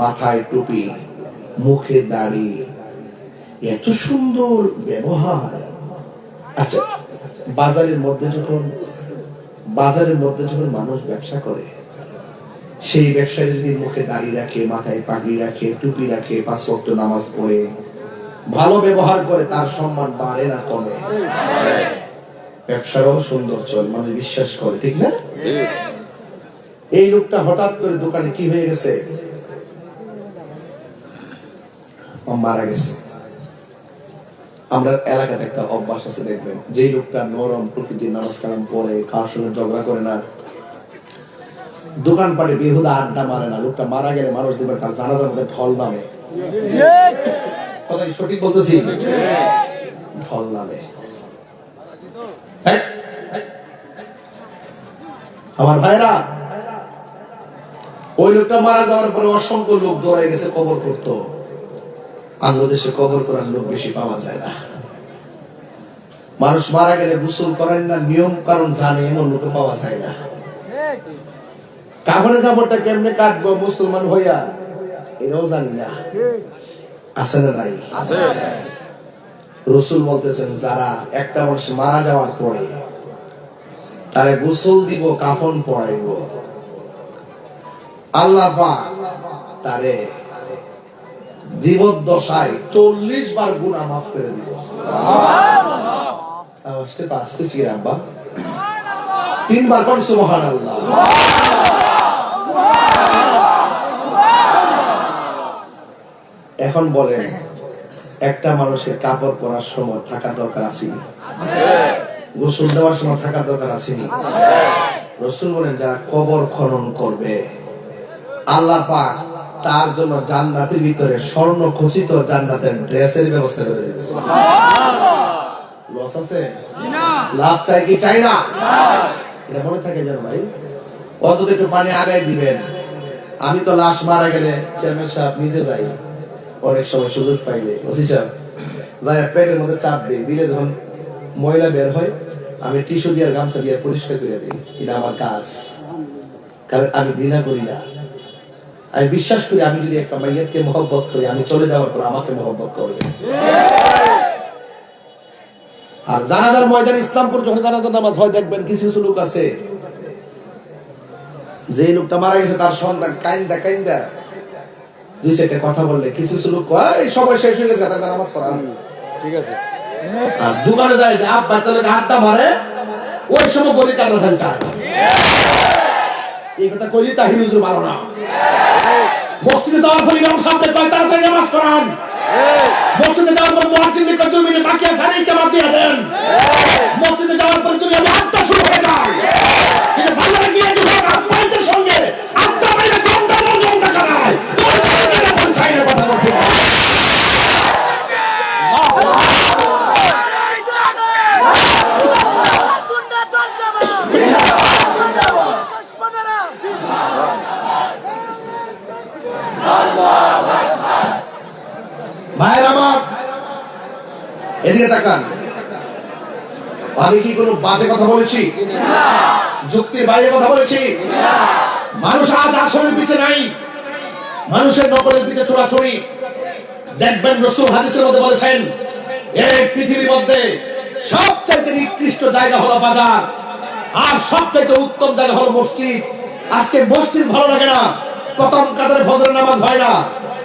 মাথায় টুপি, মুখে দাড়ি, এত সুন্দর ব্যবহার। আচ্ছা, বাজারের মধ্যে যখন মানুষ ব্যবসা করে, সেই ব্যবসায়ী যদি মুখে দাড়ি রাখে, মাথায় পাগড়ি রাখে, টুপি রাখে, 5 ওয়াক্ত নামাজ পড়ে, ভালো ব্যবহার করে, তার সম্মান বাড়ে না কমে? ব্যবসাটাও সুন্দর চলে, মানুষ বিশ্বাস করে, ঠিক না? এই লোকটা হঠাৎ করে দোকানে কি হয়ে গেছে, মারা গেছে। আমরা এলাকাতে একটা অভ্যাস আছে, দেখবেন, যে লোকটা নরম প্রকৃতির, নামাজ কালাম পড়ে, কার সঙ্গে ঝগড়া করে না, দোকানপাটে বেহুদা আড্ডা মারে না, লোকটা মারা গেলে মানুষ দেখবে তার জানাজার মধ্যে ঢল নামে। কথা কি সঠিক বলতেছি? ঢল নামে। আমার ভাইরা, ওই লোকটা মারা যাওয়ার পরে অসংখ্য লোক দৌড়ে গেছে কবর করতো। বাংলাদেশে কবর করার লোক বেশি পাওয়া যায় না। মানুষ মারা গেলে গোসল করেন না, নিয়ম কারণ জানে, এমন লোক পাওয়া যায় না। কাপড়ের কাপড়টা কেমনে কাটবো মুসলমান হইয়া, এটাও জানি না। আছে না নাই? রাসূল বলতেছেন, যারা একটা মানুষ মারা যাওয়ার পরে তারে গোসল দিব, কাফন পরাইব, আল্লাহ পাক তারে জীবদ্দশায় 40 বার গুনাহ মাফ করে দিব। আসতেছি আব্বা, 3 বার কোন সুবহানাল্লাহ। এখন বলেন, একটা মানুষের কাপড় পরার সময় থাকার দরকার আছে না? গোসল দেওয়ার সময় থাকার দরকার আছে না? রাসূল বলেন, যারা কবর খনন করবে, আল্লাহ পাক তার জন্য জান্নাতের ভিতরে স্বর্ণ খচিত জান্নাতের ড্রেসের ব্যবস্থা করে দেবে। লস আছে? লাভ চাই কি চাই না? এটা মনে থাকে যেন ভাই, অন্তত একটু পানি আগায় দিবেন। আমি তো লাশ মারা গেলে চেয়ারম্যান সাহেব নিজে যাই, অনেক সময় সুযোগ পাইলে ওসি সাহেব যাই পেটের মধ্যে চাপ দিই, দিলে যখন ময়লা বের হয় আমি টিস্যু দিয়ে গামছা দিয়ে পরিষ্কার করে দিই। এটা আমার কাজ, কারণ আমি ঘৃণা করি না। আমি বিশ্বাস করি, আমি যদি একটা মাইয়াকে মহব্বত করি, আমি চলে যাওয়ার পর আমাকে মহব্বত করবে। আর জানাজার ময়দান, ইসলামপুর যখন জানাজার নামাজ হয়, দেখবেন কিছু কিছু লোক আছে, যে লোকটা মারা গেছে তার সন্তান কাইন্দা কাইন্দা 2-4টা কথা বললে, কিছু কিছু লোক এই সময় শেষ হয়ে গেছে, তাদের নামাজ পড়া ঠিক আছে। আর দোকানে যায় যে আব্বা তাহলে আড্ডা মারে, ওই সময় বলি কারণ ফেল চায়। এই কথা কইলি তাহির হুজুর ভালো না। মসজিদে যাওয়ার পর ইমাম সাহেবকে কয় তাড়াতাড়ি নামাজ পড়ান। মসজিদে যাওয়ার পর মুয়াজ্জিনকে কয় 2 মিনিট বাকি আছে, আরে কেমন দিয়ে দেন। মসজিদে যাওয়ার পর তুমি আড্ডা শুরু হয়ে যায়। কিন্তু বাজারে গিয়ে যখন আপনাদের সঙ্গে আড্ডা মাইরে ঘন্টা কাটায়, তোর চাই না কথা বলতে। ভাইয়ের আমার, এদিকে তাকান। আমি কি কোনো বাজে কথা বলেছি? যুক্তির বাইরে কথা বলেছি? মানুষ আজ আসলের পিছে নাই, মানুষের নকলের পিছে ছোড়াছড়ি। দেখবেন রাসূল হাদিসের মধ্যে বলেছেন, এই পৃথিবীর মধ্যে সবচাইতে নিকৃষ্ট জায়গা হলো বাজার, আর সবচাইতে উত্তম জায়গা হলো মসজিদ। আজকে মসজিদ ভালো লাগে না, প্রথম কাতারে ফজরের নামাজ হয় না,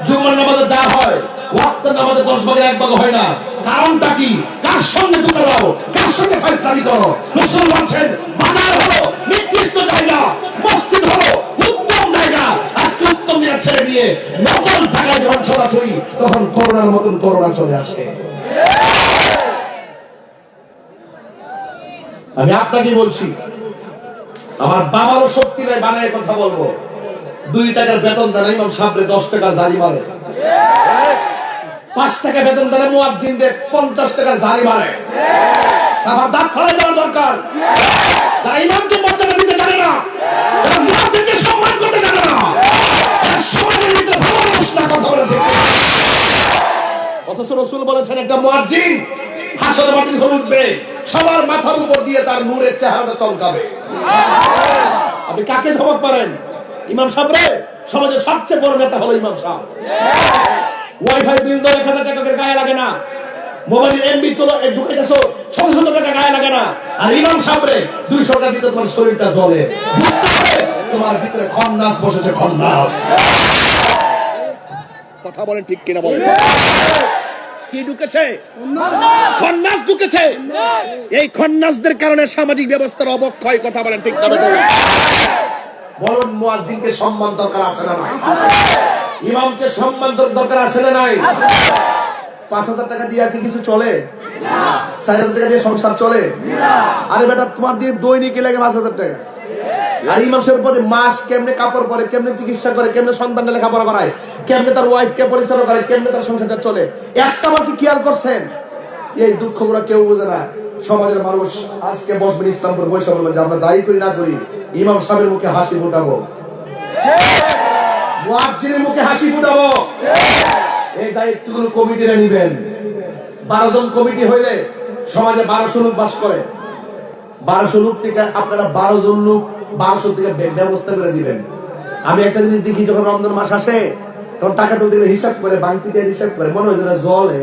জুমার নামাজে যা হয়, ওয়াক্তের নামাজে 10 ভাগে 1 ভাগ হয় না। কারণটা কি? কার সঙ্গে দুটো দাও, কার সঙ্গে ফয়সালা করো? রাসূল বলেছেন, বাজার হলো নিকৃষ্ট জায়গা, মসজিদ হলো উত্তম জায়গা। আজকে উত্তম জায়গা ছেড়ে দিয়ে নকল জায়গায় যখন ছড়াছড়ি, তখন করোনার মতন করোনা চলে আসে। আমি আপনাকে বলছি, আমার বাবারও শক্তি নাই বানায় কথা বলবো। 2 টাকার বেতন দেয় ইমাম সাহেবরে 10 টাকার জারি মারে, 5 টাকা বেতন দেয় মুয়াজ্জিনদের 50 টাকার জারি মারে। সাফার দাঁত ফেলে দেওয়া দরকার। যারা ইমামকে মর্যাদা দিতে জানে না, যারা মুয়াজ্জিনকে সম্মান করতে জানে না, সমাজের ভিতরে ভালো মানুষ না কথা বলে দেখে। অথচ রাসূল বলেছেন, একটা মুয়াজ্জিন হাসরের মাটিতে যখন উঠবে, সবার মাথার উপর দিয়ে তার নূরের চেহারাটা চমকাবে। আপনি কাকে ধমক পারেন? ইমাম সাহেব রে, সমাজের সবচেয়ে বড় নেতা হলো ইমাম সাহেব। ওয়াইফাই বিল তো 1000 টাকা করে গায়ে লাগে না, মোবাইলের এমবি তো ঢুকাইতেছো 600 টাকা গায়ে লাগে না, আর ইমাম সাহেবরে 200 টাকা দিতে তোমার শরীরটা জ্বলে। বুঝতে হবে তোমার ভিতরে খন্নাস বসেছে, খন্নাস। কথা বলেন ঠিক কিনা বলেন? কি ঢুকেছে? খন্নাস ঢুকেছে। এই খন্নাসদের কারণে সামাজিক ব্যবস্থার অবক্ষয়। কথা বলেন ঠিক না বেঠিক? বলুন, মুয়াজ্জিনকে সম্মান দরকার আছে না নাই? ইমামকে সম্মান দরকার আছে না নাই? 5000 টাকা দিয়ে আর কি কিছু চলে? 4000 টাকা দিয়ে সংসার চলে? আরে বেটা, তোমার দিয়ে দৈনিক লাগে 5000 টাকা। আর ইমাম সাহেবের পদে মাস কেমনে কাপড় পরে, কেমনে চিকিৎসা করে, কেমনে সন্তানকে লেখাপড়া করায়, কেমনে তার ওয়াইফকে পরিচালনা করে, কেমনে তার সংসারটা চলে, একটা বার কি খেয়াল করছেন? এই দুঃখগুলো কেউ বুঝে না। সমাজের মানুষ আজকে বসবেন ইসলামপুর, বৈশাখ বলবেন যে আমরা যাই করি না করি ইমাম সাহেবের মুখে হাসি ফুটাবো, মুয়াজ্জিনের মুখে হাসি ফুটাবো। এই দায়িত্বগুলো কমিটিরা নিবেন। 12 জন কমিটি হইলে সমাজে 1200 লোক বাস করে। 1200 লোক থেকে আপনারা 12 জন লোক 1200 থেকে ব্যবস্থা করে দিবেন। আমি একটা জিনিস দেখি, যখন রমজান মাস আসে তখন টাকা তুলতে গেলে হিসাব করে, বাংতি দিয়ে হিসাব করে, মনে হয় যেন জলে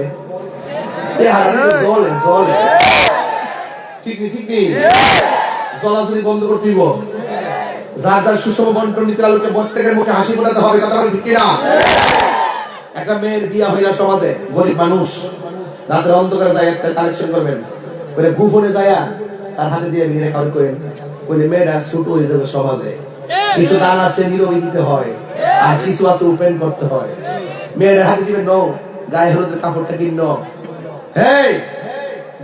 জলে জলে। ঠিক নেই, ঠিক নেই? জলাজলি বন্ধ করতে দিব। যার যার সুষম বন্টন নীতির আলোকে প্রত্যেকের মুখে হাসি ফোটাতে হবে। কথা বলেন ঠিক কিনা? একটা মেয়ের বিয়া হইলা সমাজে, গরিব মানুষ, রাতের অন্ধকারে যায় একটা কালেকশন করবেন, করে গুফনে যায় তার হাতে দিয়ে বিয়ে রেকর্ড করেন, বলে মেয়েরা ছোট হয়ে যাবে সমাজে। কিছু দান আছে নীরবে দিতে হয়, আর কিছু আছে ওপেন করতে হয়। মেয়েদের হাতে দিবেন ন গায়ে হলুদের কাপড়টা কিন্ন, হেই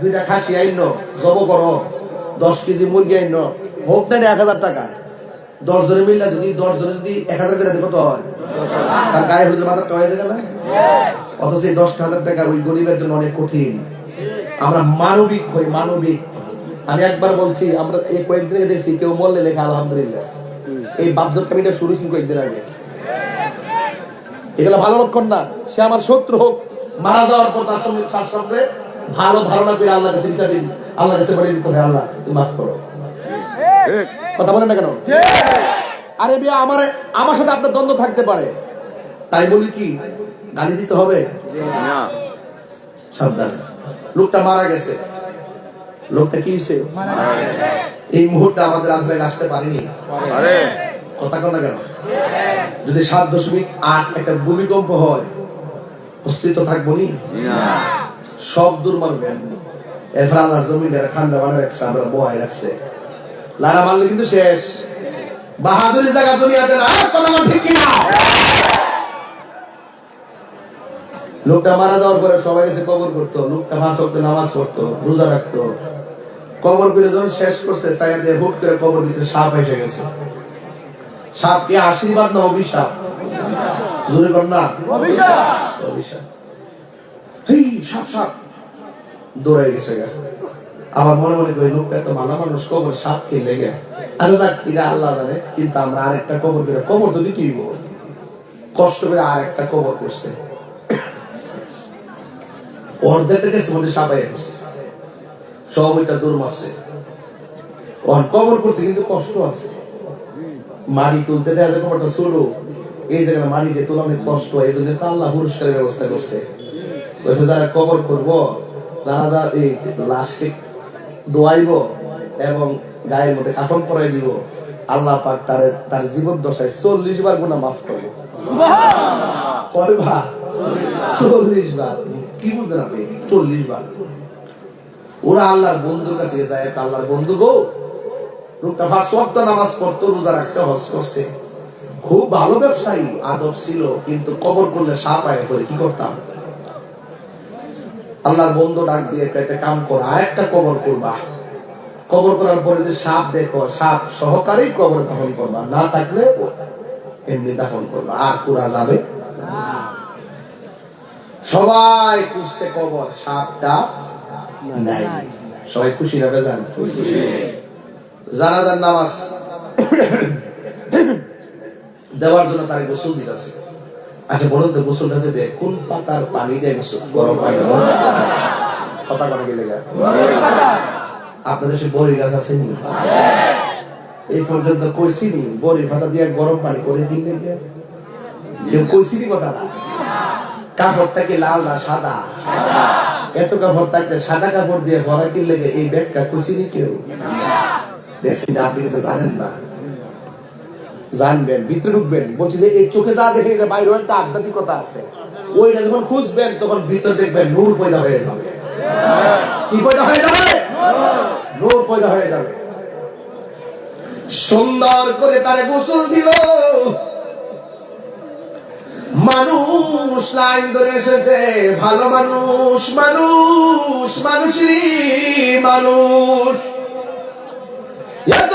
2টা খাসি আইন জব করো, 10 কেজি মুরগি আইন, হোক না 1000 টাকা। 10 জনে মিললে যদি 10 জনে যদি 1000 করে কত হয়? তার গায়ে হলুদের মাথাটা হয়ে যাবে না? অথচ এই 10,000 টাকা ওই গরিবের জন্য অনেক কঠিন। আমরা মানবিক হই, মানবিক। আমি একবার বলছি, আমরা এই কয়েকদিন দেখছি কেউ মরলে লেখা আলহামদুলিল্লাহ। এই বাপজোর কামিটা শুরু হয়েছিল কয়েকদিন আগে। এগুলো ভালো লক্ষণ না। সে আমার শত্রু হোক, মারা যাওয়ার পর তার সামনে ভালো ধারণা করে আল্লাহ কাছে বিচার দিন, আল্লাহ কাছে বলে দিতে হবে, আল্লাহ তুমি মাফ করো। কথা বলেন না কেন? আরে বিয়া, আমার সাথে আপনার দ্বন্দ্ব থাকতে পারে, তাই বলি কি গালি দিতে হবে? সাবধান। লোকটা মারা গেছে, লোকটা কি হয়েছে? এই মুহূর্তে আমাদের আজরাইল আসতে পারেনি। কথা কর না কেন? যদি 7.8 একটা ভূমিকম্প হয়, অস্তিত্ব থাকবো নি? সব দূর মারবেন। এরপর আল্লাহ জমিনের ঠান্ডা বানা রাখছে, আমরা বহাই রাখছে। লারা মারলে কিন্তু শেষ। বাহাদুরি জায়গা দুনিয়াতে না। কথা বল ঠিক কিনা? লোকটা মারা যাওয়ার পরে সবাই এসে কবর করতো, লোকটা 5 ওয়াক্ত নামাজ পড়তো, রোজা রাখতো। কবর করে যখন শেষ করছে, ছায়া দিয়ে হুট করে কবর ভিতরে সাপ এসে গেছে। সাপ কি আশীর্বাদ না অভিশাপ? জোরে কর না। অভিশাপ। হেই সাপ, সাপ দৌড়ে গেছে। আবার মনে মনে করি লোকটা এত ভালো মানুষ, কবর সাপ খেয়ে লেগে। আচ্ছা যাক, এরা আল্লাহ জানে। কিন্তু আমরা আরেকটা কবর করে, কবর তো দিতেই কষ্ট করে আরেকটা কবর করছে। অর্ধেকটা গেছে মধ্যে সাপাইয়া করছে, সব ওইটা দৌড় মারছে। কবর করতে কিন্তু কষ্ট আছে। মাটি তুলতে দেখা যায় কবরটা ছোট, এই জায়গায় মাটিতে তোলা অনেক কষ্ট হয়। এই জন্য তো আল্লাহ পুরস্কারের ব্যবস্থা করছে। যারা কবর করবো, যারা এই লাশকে দোয়াইব এবং গায়ের মধ্যে কাফন পরাই দিব, আল্লাহ পাক তার জীবন দশায় 40 বার গুনাহ মাফ করবে। কয়বার? 40 বার। কি বুঝলেন আপনি? 40 বার। ওরা আল্লাহর বন্ধুর কাছে যায়, আল্লাহর বন্ধু গো, লোকটা 5 ওয়াক্ত নামাজ পড়তো, রোজা রাখছে, হজ করছে, খুব ভালো ব্যবসায়ী, আদব ছিল, কিন্তু কবর করলে সাপ আয় করে কি করতাম? আল্লাহর বন্ধু ডাক দিয়ে একটা কাম কর, আরেকটা কবর করবা। কবর করার পরে যদি সাপ দেখো, সাপ সহকারেই কবর দাফন করবা, না থাকলে এমনি দাফন করবা, আর করা যাবে সবাই খুঁজছে কবর, সাপটা নাই। সবাই খুশি না বেজান? জানাজার নামাজ দেওয়ার জন্য তার গোসল দিতেছে। আচ্ছা বলুন তো, গোসলটা যে দেয় কোন পাতার পানি দেয়? গোসল গরম পানি। কথা বলে গেলে আপনাদের সে বড়ি গাছ আছে নি? এই পর্যন্ত কইছি নি বড়ি পাতা দিয়ে গরম পানি করে দিলে কইছিলি কথাটা। কাপড়টা কি লাল না সাদা? এত কাপড় থাকতে সাদা কাপড় দিয়ে ভরা কি লেগে এই ব্যাগটা কইছিলি কেউ? দেখছি না, আপনি কিন্তু জানেন না। জানবেন, ভিতরে ঢুকবেন। বলছি যে এই চোখে যা দেখেন এটা বাইরে একটা আধ্যাত্মিকতা আছে। ওইটা যখন খুঁজবেন তখন ভিতরে দেখবেন নূর পয়দা হয়ে যাবে। কি পয়দা হয়ে যাবে? নূর পয়দা হয়ে যাবে। সুন্দর করে তারে গোসল দিল। মানুষ লাইন ধরে এসেছে, ভালো মানুষ, মানুষ, মানুষেরই মানুষ। এত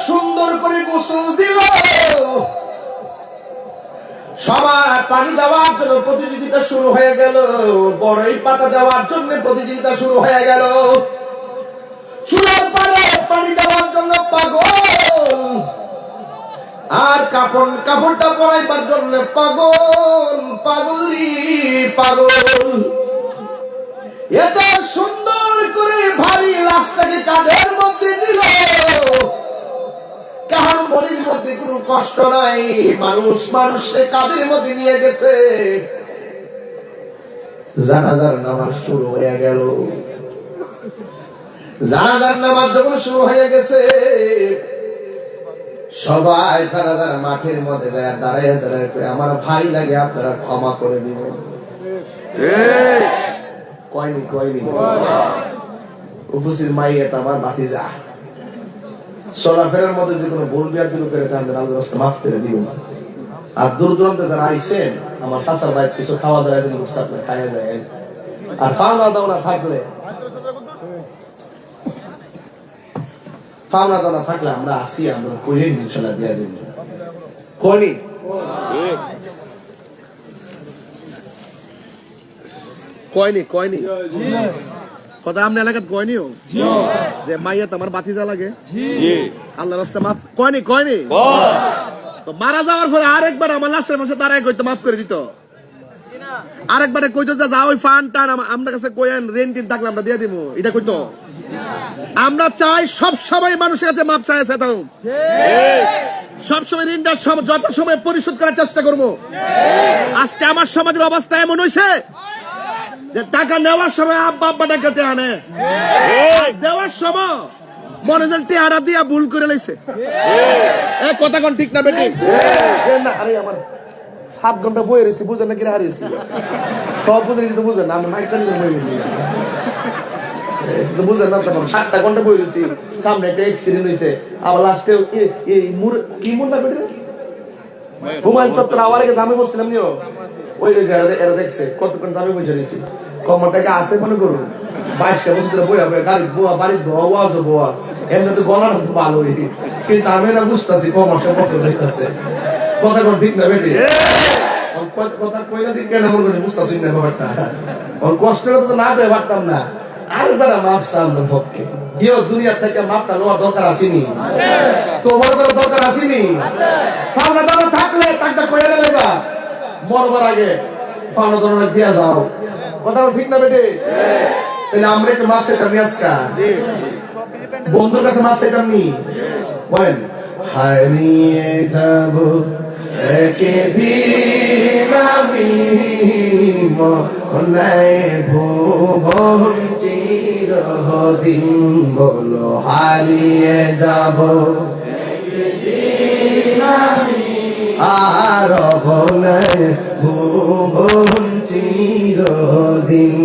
সুন্দর করে গোসল দিল। সবার পানি দেওয়ার জন্য প্রতিযোগিতা শুরু হয়ে গেল, বড়ই পাতা দেওয়ার জন্য প্রতিযোগিতা শুরু হয়ে গেল। চুলার পারে পানি দেওয়ার জন্য পাগল, আর কাপড়টা পরাইবার জন্য পাগল, পাগলি পাগল। এত সুন্দর করে ভারী লাশটাকে কাঁধের মধ্যে নিল। কাহার মনের মধ্যে কোনো কষ্ট নাই, মানুষ মানুষের কাঁধের মধ্যে নিয়ে গেছে। জানাজার নামাজ শুরু হয়ে গেল। জানাজার নামাজ যখন শুরু হয়ে গেছে, সবাই জানাজার মাঠের মধ্যে যায় দাঁড়ায় দাঁড়ায় আমার ভাই লাগে, আপনারা ক্ষমা করে দিবেন। কয়নি কয়নি উপস্থিত মাইয়াত আমার ভাতিজা। চলাফেরার মধ্যে যে কোনো ভুল বিয়াদুল করে তাহলে আল্লাহর রাস্তা মাফ করে দিব। আর দূর দূরান্তে যারা আইসেন, আমার চাচার ভাই কিছু খাওয়া দাওয়া যদি আপনার খাইয়া যায়। আর পাওনা দাওনা থাকলে আমরা আসি, আমরা কইলে ইনশাআল্লাহ দিয়া দিব। কয়নি কয়নি কয়নি কথা আপনি এলাকাত কয়নিও যে মাইয়া তোমার বাতিজা লাগে, আল্লাহর রাস্তা মাফ কয়নি কয়নি। তো মারা যাওয়ার পরে আরেকবার আমার লাশের পাশে দাঁড়ায় কইতো মাফ করে দিত। আরেকবারে কইতো যা ওই ফান টান আমার কাছে কইেন, রেন্ট দিন থাকলে আমরা দিয়ে দিব, এটা কইতো। আমরা চাই সব সময় মানুষের কাছে মাপ চাইছে, তাও সবসময় ঋণটা যত সময় পরিশোধ করার চেষ্টা করবো। আজকে আমার সমাজের অবস্থা এমন হয়েছে যে টাকা নেওয়ার সময় আব্বা আব্বা টাকা আনে, দেওয়ার সময় মনোজন টেহারা দিয়া ভুল করে লাইছে। কথা কোন ঠিক না বেটি? আরে আমার 7 ঘন্টা বই রয়েছি, বুঝেন না? কিনা হারিয়েছি সব বুঝেন, কিন্তু বুঝেন না। আমি মাইকটা বই গেছি, বুঝেন না? 7টা ঘন্টা বই রয়েছি, সামনে একটা অ্যাক্সিডেন্ট হয়েছে। আবার লাস্টে কি মন না বেটি হুমায়ুন চত্বর আবার জামে বসছিলাম নিও, ওই এরা দেখছে কতক্ষণ জামে বসে রয়েছি। কমরটাকে আছে মনে করুন 22টা বছর ধরে বইয়া বইয়া গাড়ি বোয়া, বাড়ির বোয়া, ওয়াজ বোয়া, এমনি তো গলার তো ভালোই, কিন্তু আমি না বুঝতেছি কমরটা কত যাইতেছে। কথা কোন ঠিক না বেটি? কথা কইলা ঠিক কেন মনে করি বুঝতেছি না ব্যাপারটা। কষ্টের তো না পেয়ে পারতাম না। আর বেড়া মাফ চান্দের পক্ষে কেউ দুনিয়ার থেকে মাফটা নেওয়ার দরকার আসেনি, তোমার দরকার আসেনি। ফাউনা দানা থাকলে তাকটা কইয়া নেবা, মরবার আগে ফাউনা দানা দিয়া যাও। কথা ঠিক না বেটি? তাহলে আমরা একটু মাফ চাইতাম আজকা, বন্ধুর কাছে মাফ চাইতাম নি? বলেন হারিয়ে যাব একদিন আমি, মনে ভুবন চিরদিন। বলো হারিয়ে যাব আর বলে ভুবন চিরদিন।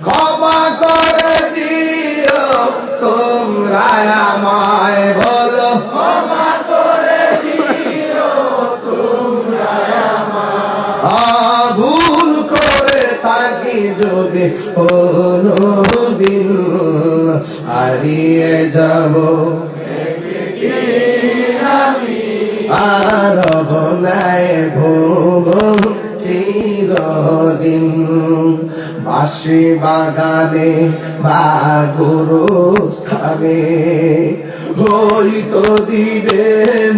ক্ষমা করে দিও তোমরা আমায়, বলো ক্ষমা করে দিও তোমরা আমায়। ভুল করে থাকি যদি কোনদিন, হারিয়ে যাব আর বলায় ভুবন চিরদিন। বাঁশি বাগানে বা গুরুস্থানে হইতো দিবে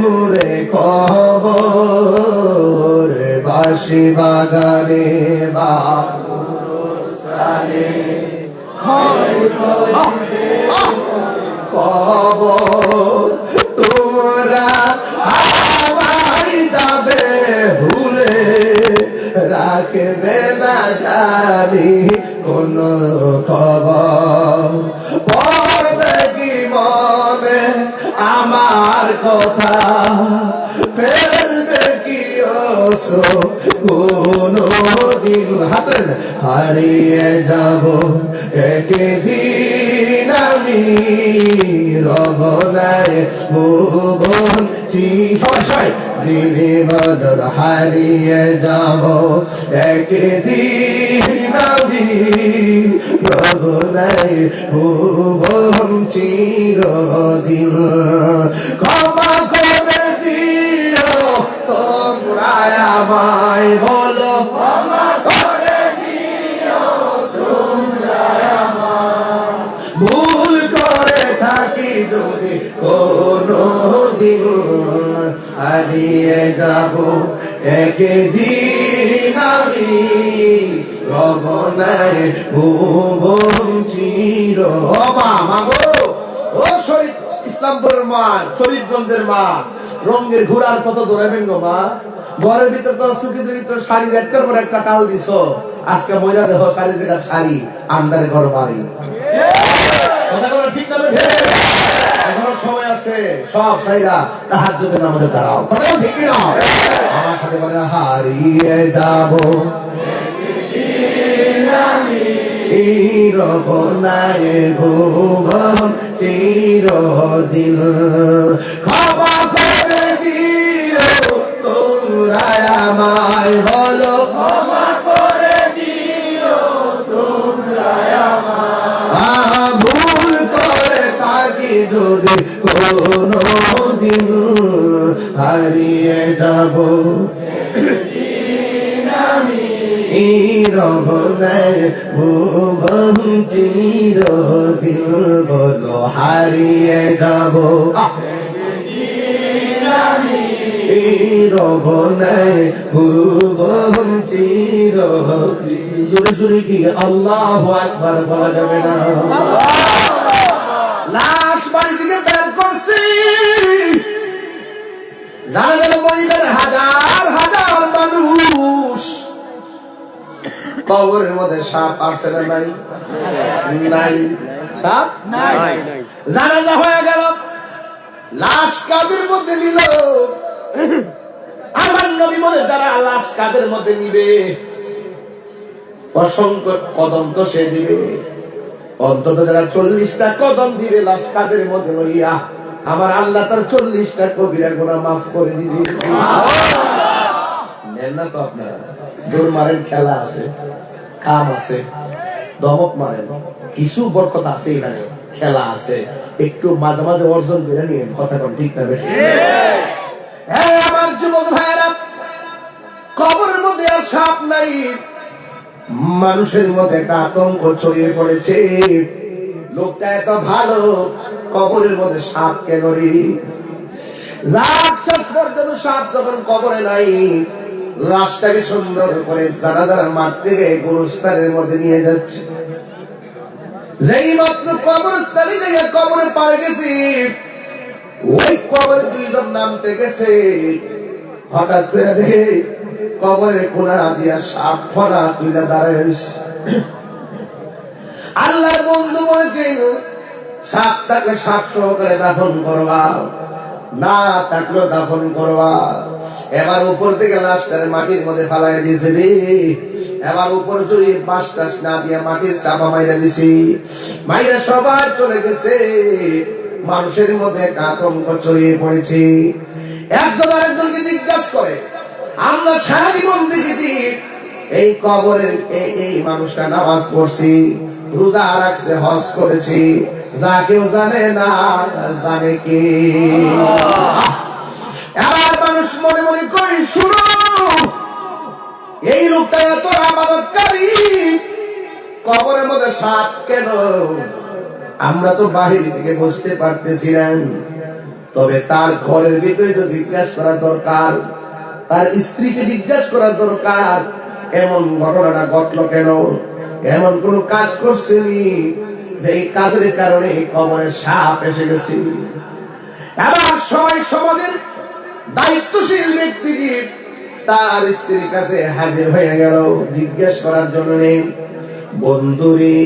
মোরে কবর। বাঁশি বাগানে বা গুরুস্থানে হইতো কবর। তোমরা আমায় যাবে ভুলে রাখবে না জানি কোন খবর, পড়বে কি মনে আমার কথা, ফেলবে কি অশ্রু কোনদিন হাতের হারিয়ে যাব একদিন আমি রবনায় ভুবন সবাই দিনে বদর হারিয়ে যাব একদিন আমি রবনায় ভুবন চিরদিন। ক্ষমা করে দিও তোমরা আমায়, বলো ক্ষমা করে দিও তোমরা আমায়, ভুল করে থাকি যদি কোনো দিন হারিয়ে যাব একদিন আমি রবনায় ভুবন চির। ও মা, মাগো, ও শরীফ ইসলামপুরের মা, শরীফগঞ্জের মা, রঙের ঘোড়ার কত দৌড়াবেন গো মা? ঘরের ভিতর তো সুখীদের ভিতর শাড়ির একটার পর একটা টাল দিছ, আজকে মহিলা দেহ শাড়ি জায়গা শাড়ি, আন্দার ঘর বাড়ি। কথা বলো ঠিক না? এখনো সময় আছে, সব সাইরা তাহাজ্জুদের নামাজে দাঁড়াও। কথা বলো ঠিক না? আমার সাথে বলে হারিয়ে যাব রবনায় ভুবন চিরদিন। ক্ষমা করে দিও তোমরা আমায়, বলো ক্ষমা করে দিও তোমরা আমায়, ভুল করে থাকি যদি কোনো দিন হারিয়ে যাব রবনায় ভুবন চিরদিন। বলো হারিয়ে যাব রবনায় ভুবন চিরদিন। জোরে জোরে কি আল্লাহু আকবার বলা যাবে না? লাশ বাড়ি থেকে বের করছি, জানা গেল ময়দানে হাজার হাজার মানুষ। কবরের মধ্যে সাপ আছে না নাই? নাই, সাপ নাই। জানাজা হয়ে গেল, লাশ কাদের মধ্যে নিল? আমার নবী বলে যারা লাশ কাদের মধ্যে নিবে, অসংখ্য কদম তো সে দিবে, অন্তত যারা 40টা কদম দিবে লাশ কাদের মধ্যে লইয়া, আমার আল্লাহ তার 40টা কবিরা গুনাহ মাফ করে দিবে। নেন না তো আপনারা? দৌড় মারেন, খেলা আছে, কাম আছে, দমক মারেন, কিছু বরকত আছে এখানে, খেলা আছে, একটু মাঝে মাঝে অর্জন করে নিয়ে কথা কন, ঠিক না বেঠিক? হ্যাঁ আমার যুবক ভাইয়েরা, কবরের মধ্যে আর সাপ নাই, মানুষের মধ্যে একটা আতঙ্ক ছড়িয়ে পড়েছে। লোকটা এত ভালো, কবরের মধ্যে সাপ কেন রে? যাক, শেষ পর্যন্ত সাপ যখন কবরে নাই, লাশটাকে সুন্দর করে যারা যারা মাঠ থেকে গোরস্থানের মধ্যে নিয়ে যাচ্ছে। যেই মাত্র কবরস্থানে গিয়ে কবরে পাড়ে গেছি, ওই কবরে দুইজন নামতে গেছে, হঠাৎ করে দেখে কবরের কোনা দিয়া সাপ ফনা তুইলা দাঁড়ায় রয়েছে। আল্লাহর বন্ধু বলেছেন, সাপ থাকলে সাপ সহকারে দাফন করবা, না থাকলেও দাফন করবা। এবার উপর থেকে লাশটার মাটির মধ্যে ফালাই দিয়েছে রে। এবার উপর জড়িয়ে বাঁশ টাস না দিয়ে মাটির চাপা মাইরা দিছি, মাইরা সবাই চলে গেছে। মানুষের মধ্যে একটা আতঙ্ক ছড়িয়ে পড়েছে। একজন আরেকজনকে জিজ্ঞাসা করে, আমরা সারা জীবন দেখেছি এই কবরের এই মানুষটা নামাজ পড়ছি, রোজা রাখছে, হজ করেছি, যা কেউ জানে না, জানে কে? এবার মানুষ মনে মনে করে, শুনো, এই লোকটা এত ইবাদতকারী, কবরের মধ্যে সাপ কেন? আমরা তো বাহির থেকে বুঝতে পারতেছিলাম, তবে তার ঘরের ভিতরে তো জিজ্ঞাসা করার দরকার, তার স্ত্রীকে জিজ্ঞাসা করার দরকার, এমন ঘটনাটা ঘটলো কেন? এমন কোন কাজ করছেনি যে এই কাজের কারণে কবরের সাপ এসে গেছে? এবার সবাই সমাজের দায়িত্বশীল ব্যক্তিকে তার স্ত্রীর কাছে হাজির হয়ে গেল জিজ্ঞেস করার জন্য, বন্ধুরে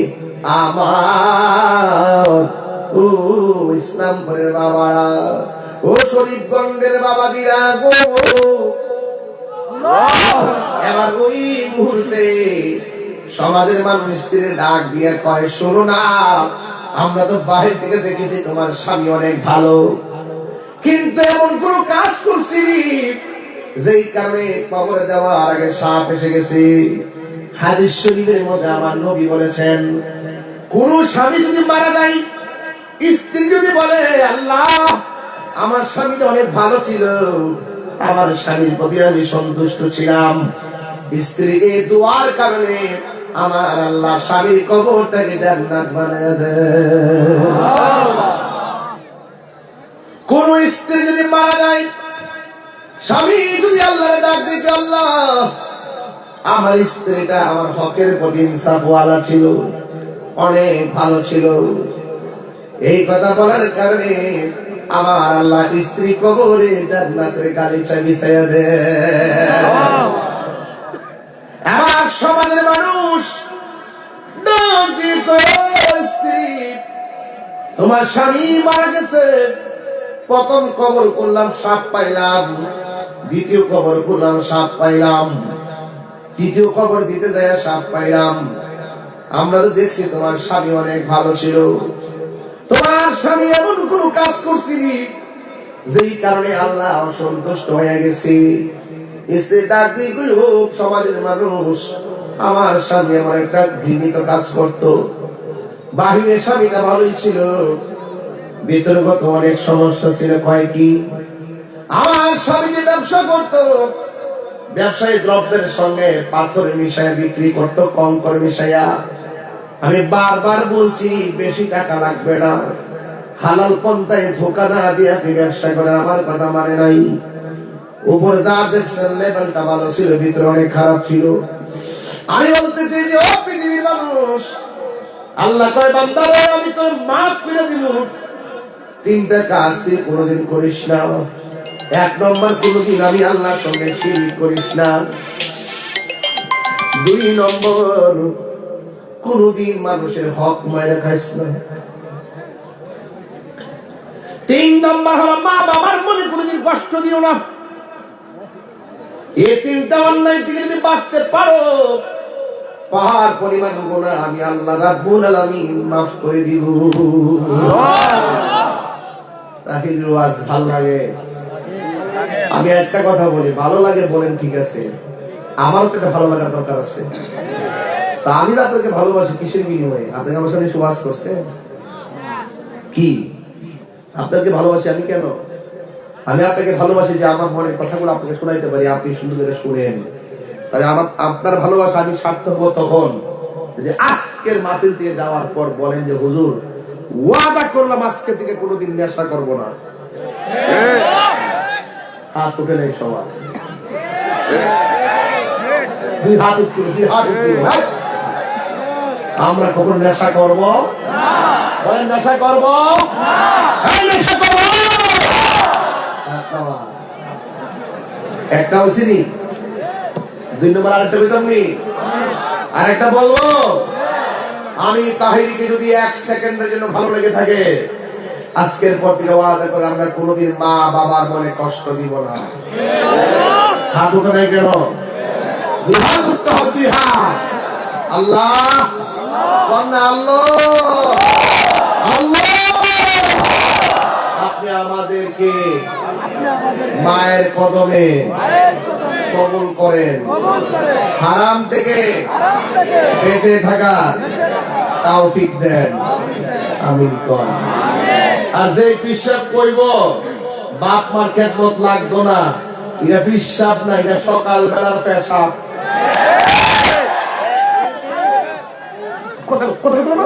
আমার, ও ইসলামপুরের বাবারা, ও শরীফগঞ্জের বাবাদিরা গো। এবার ওই মুহূর্তে সমাজের মানুষ স্ত্রীর ডাক দিয়ে কয়, শোনো না, আমরা তো বাহির থেকে দেখেছি তোমার স্বামী অনেক ভালো, কিন্তু এমন কোন কাজ করছি যেই কারণে কবরে দেওয়ার আগে সাপ এসে গেছে। হাদিস শরীফের মধ্যে আমার নবী বলেছেন, কোন স্বামী যদি মারা যায়, স্ত্রী যদি বলে আল্লাহ আমার স্বামী অনেক ভালো ছিল, আমার স্বামীর প্রতি আমি সন্তুষ্ট ছিলাম, স্ত্রী এই দোয়ার কারণে আমার আল্লাহ স্বামীর কবরটাকে জান্নাত বানায় দেয়। কোন স্ত্রী যদি মারা যায়, স্বামী যদি আল্লাহর ডাক দিতে, আল্লাহ আমার স্ত্রীটা আমার হকের প্রতি ইনসাফওয়ালা ছিল, অনেক ভালো ছিল, এই কথা বলার কারণে আমার আল্লাহ স্ত্রী কবরে জান্নাতের গালিচা বিছাইয়া দেয়। আমার সমাজের মানুষ ডাক দিয়ে কয়, স্ত্রী তোমার স্বামী মারা গেছে, প্রথম কবর করলাম সাপ পাইলাম, দ্বিতীয় কবর করলাম সাপ পাইলাম, তৃতীয় কবর দিতে যায় সাপ পাইলাম। আমরা তো দেখছি তোমার স্বামী অনেক ভালো ছিল, তোমার স্বামী এমন কোন কাজ করছিলি যেই কারণে আল্লাহ অসন্তুষ্ট হয়ে গেছে। স্ত্রী ডাক দিয়ে কইল, সমাজের মানুষ, আমার স্বামী এমন একটা ঘৃণিত কাজ করতো, বাহিরে স্বামীটা ভালোই ছিল, ভিতরগত অনেক সমস্যা ছিল। কয় কি? আমার স্বামী যে ব্যবসা করত, ব্যবসায়ী দ্রব্যের সঙ্গে পাথর মিশাইয়া বিক্রি করত, কঙ্কর মিশাইয়া। আমি বারবার বলছি বেশি টাকা লাগবে না, হালাল পন্থায় ধোকা না দিয়ে আপনি ব্যবসা করেন, আমার কথা মানে নাই। উপরে যা দেখছেন লেভেলটা ভালো ছিল, ভিতরে অনেক খারাপ ছিল। আমি বলতে চাই যে ও পৃথিবীর মানুষ, আল্লাহ কয় বান্দারে আমি তোর মাফ করে দিব, তিনটা কাজ তুই কোনোদিন করিস না। এক নম্বর, কোনোদিন আমি আল্লাহর সঙ্গে শিরক করিস না। দুই নম্বর, কোনোদিন মানুষের হক মাইরা খাইস না। তিন নম্বর হলো মা বাবার মনে কোনোদিন কষ্ট দিও না। এই তিনটা অন্যায় থেকে যদি বাঁচতে পারো, পাহাড় পরিমাণ গুনাহ আমি আল্লাহ রাব্বুল আলামিন মাফ করে দিব। তাহির ওয়াজ ভালো লাগে? আমি একটা কথা বলি, ভালো লাগে বলেন ঠিক আছে, আমারও তো একটা ভালো লাগার দরকার আছে। তা আমি তো আপনাকে ভালোবাসি, কিসের বিনিময়ে? আপনাকে আমার সাথে সুবাস করছে কি? আপনাকে ভালোবাসি আমি কেন? আমি আপনাকে ভালোবাসি যে আমার মনের কথাগুলো আপনাকে শোনাইতে পারি, আপনি সুন্দর করে শুনেন। তাহলে আমার আপনার ভালোবাসা আমি সার্থক তখন যদি আজকের মাহফিল থেকে যাওয়ার পর বলেন যে হুজুর ওয়াদা করলাম আজকে থেকে কোনোদিন নেশা করব না। হাত উঠে নেই সবার, দুই হাত উঠতে, দুই হাত উঠতে। আমরা কখনো নেশা করব না, নেশা করব না, নেশা করব একটা হচ্ছিনি। দুই নম্বর আরেকটা বেতননি, আরেকটা বলবো, আমি তাহিরকে যদি 1 সেকেন্ডের জন্য ভালো লেগে থাকে, আজকের পর থেকে ওয়াদা করে আমরা কোনোদিন মা বাবার মনে কষ্ট দিব না। হাত উঠে নাই কেন? দুই হাত উঠতে হবে, দুই হাত। আল্লাহ আল্লাহ আল্লাহ, আপনি আমাদেরকে মায়ের কদমে কবুল করেন, হারাম থেকে বেঁচে থাকা তৌফিক দেন, আমিন কোন। আর যে পিশাব কইব বাপ মার খেদমত লাগতো না, এটা পিশাব না, এটা সকাল বেলার পেশাব। কথা কথা বলো।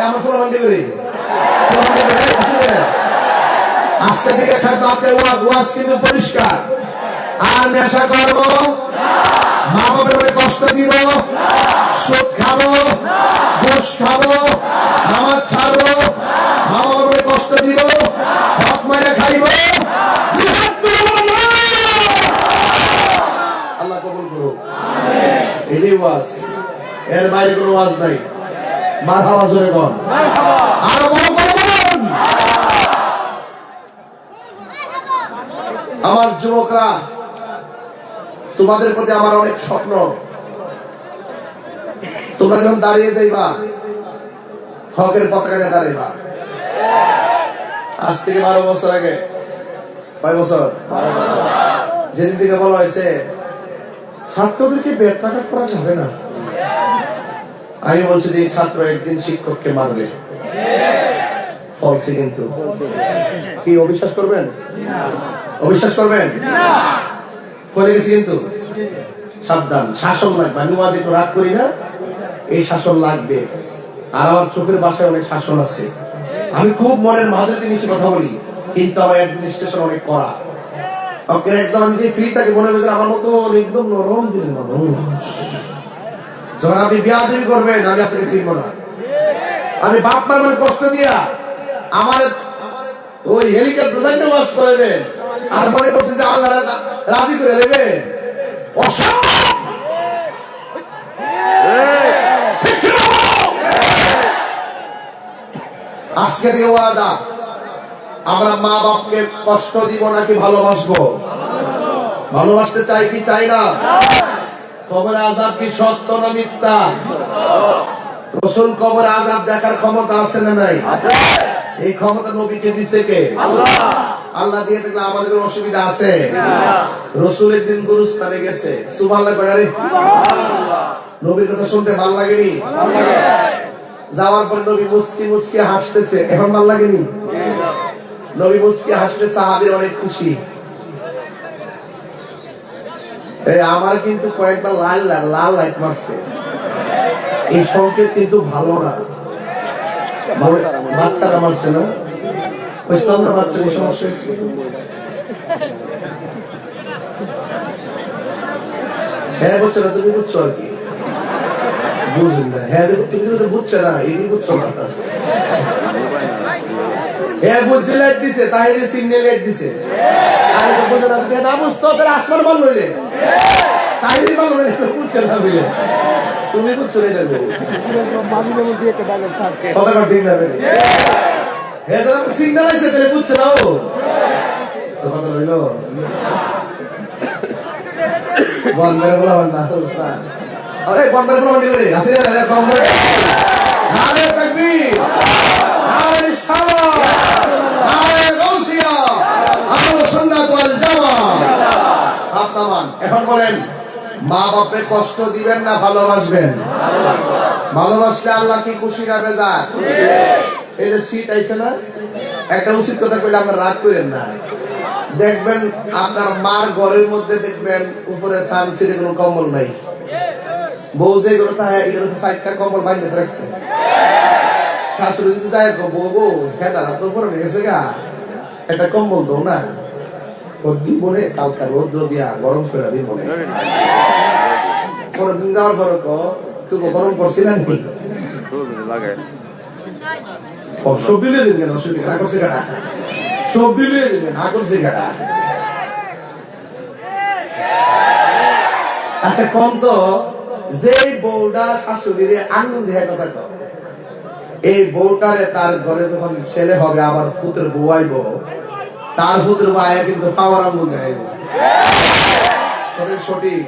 আমার ফোলা বান্ডি করি, আজকে থেকে ওয়াজ কিন্তু পরিষ্কার। আর নেশা করবো, মা বাবার উপরে কষ্ট দিব, সুদ খাবো, ঘুষ খাবো, নামাজ ছাড়বো, মা বাবার উপরে কষ্ট দিব, হক মাইরা খাইবো। আল্লাহ কবুল করুক। এটাই ওয়াজ, এর বাইরে কোনো ওয়াজ নাই। মারহাবা জোরে কর, আরো বড় করে বলুন। আমার যুবকরা, তোমাদের প্রতি আমার অনেক স্বপ্ন। তোমরা যখন দাঁড়িয়ে যাইবা, হকের পতাকা নিয়ে দাঁড়াইবা। আজ থেকে 12 বছর আগে, কয় বছর, যেদিন থেকে বলা হয়েছে ছাত্রদেরকে বেত্রাঘাত করা যাবে না, আমি বলছি যে ছাত্র একদিন শিক্ষককে মারবে, ফলছে। কিন্তু কি অবিশ্বাস করবেন? অবিশ্বাস করবেন? ফলে গেছি। কিন্তু সাবধান, শাসন লাগবে। আমি আজ একটু রাগ করি না, এই শাসন লাগবে। আর আমার চোখের বাসায় অনেক শাসন আছে। আমি খুব মনের মাধুরী জিনিসে কথা বলি, কিন্তু আমার অ্যাডমিনিস্ট্রেশন অনেক করা। ওকে একদম আমি যে ফ্রি থাকি মনে হয়েছে আমার মতো একদম নরম দিলেন মানুষ। যখন আপনি বিয়াদবি করবেন, আমি আপনাকে চিনব না। আমি বাপ মার মানে কষ্ট দিয়া আমার ওই হেলিকপ্টার ওয়াশ করবেন, আর মনে করছেন যে আল্লাহ রাজি করে দেবেন। আজকে দিয়ে ওয়াদা, আমরা মা বাপকে কষ্ট দিব নাকি ভালোবাসবো? ভালোবাসতে চাই কি চাই না? কবর আযাব কি সত্য না মিথ্যা? রাসূল কবর আযাব দেখার ক্ষমতা আছে না নাই? এই ক্ষমতা নবীকে দিয়েছে কে? আল্লাহ দিয়ে থাকলে আমাদের কোনো অসুবিধা আছে? রাসূলের দিন গুরুস্থানে গেছে, সুবহানাল্লাহ কইরে নবীর কথা শুনতে ভালো লাগেনি? যাওয়ার পর নবী মুচকি মুচকি হাসতেছে, এখন ভালো লাগেনি? নবী মুচকি হাসতে সাহাবীর অনেক খুশি। আমার কিন্তু কয়েকবার লাল লাইট মারছে, এই সংকেত কিন্তু ভালো না। বাচ্চারা মারছে না, বুঝতাম না বাচ্চাদের সমস্যা হয়েছে। হ্যাঁ বুঝছো না, তুমি বুঝছো আর কি, বুঝলি না। হ্যাঁ তুমি তো বুঝছো না, এই বুঝছো না। হ্যাঁ বুঝছে লাইট দিছে, তাহিরে সিগন্যাল লাইট দিছে। আর বুঝে না, না বুঝতো তাহলে আসমান বন্ধ হইলে তাহিরে বন্ধ হইলে বুঝছো না বুঝলে। তুমি বুঝছো না, কথা ঠিক না বেরে। হ্যাঁ যারা সিগন্যাল আছে তাহলে বুঝছো না, ও কথা রইল বন্ধের বলা না। আরে বন্ধের বলা মানে করে আছে না, কম করে নারে তাকবীর, নারে রিসালাত, নারে গাউসিয়া, আহলে সুন্নাত ওয়াল জামাত। আপনামান এখন বলেন, মা বাপকে কষ্ট দিবেন না ভালোবাসবেন? ভালোবাসলে আল্লাহ কি খুশি না বেজার? এই যে শীত আইছে না, একটা উচিত কথা কইলে আপনারা রাগ করেন না। দেখবেন আপনার মার ঘরের মধ্যে দেখবেন উপরে সানসিটে কোনো কম্বল নাই, বউ যে করে তাহলে এটার সাইডটা কম্বল বাইরে রাখছে। শাশুড়ি যদি যায় বউ গো খেতারা তো করে গেছে গা, একটা কম্বল দাও না, ওর দিব বলে কালকা রৌদ্র দিয়া গরম করে দিব বলে। পরের দিন যাওয়ার পরে তুই গরম করছিলেন কি সব দিলে দেবেন, অসুবিধা না করছে কাটা, সব দিলে দেবেন না করছে কাটা। আচ্ছা কম তো, যে বউটা শাশুড়িরে আঙ্গুল দিয়ে কথা কর, এই বউটারে তার ঘরে যখন ছেলে হবে, আবার ফুতের বউ আইব, তার ফুতের বউ আয়া কিন্তু পাওয়ার আঙ্গুল দেখাইব। সঠিক?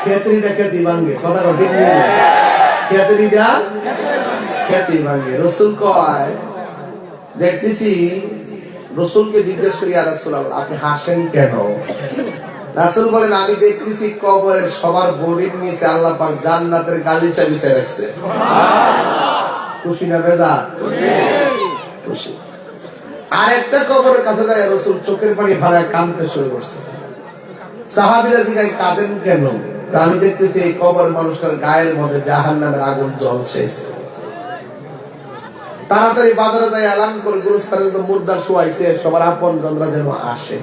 খেতরিটা খেতে ভাঙ্গে, কথা ঠিক নেই, খেতরিটা খেতে ভাঙ্গে। রাসূল কয়, দেখতেছি রাসূলকে জিজ্ঞেস করি, ইয়া রাসূলুল্লাহ আপনি হাসেন কেন? রাসূল বলেন, আমি দেখতেছি কবরের সবার বডির নিচে আল্লাহ পাক জান্নাতের গালিচা বিছায় রাখছে। খুশি না বেজার? খুশি। আর একটা কবরের কাছে যায় রাসূল চোখের পানি ফেলায় কাঁদতে শুরু করছে। সাহাবীরা জিজ্ঞাসা, কাঁদেন কেন? আমি দেখতেছি এই কবর মানুষটার গায়ের মধ্যে জাহান্নামের আগুন জ্বলছে। তাড়াতাড়ি বাজারে যায় এলান করে, গুরুস্থানে তো মুর্দার শোয়াইছে, সবার আপন গন্ধরা যেন আসে।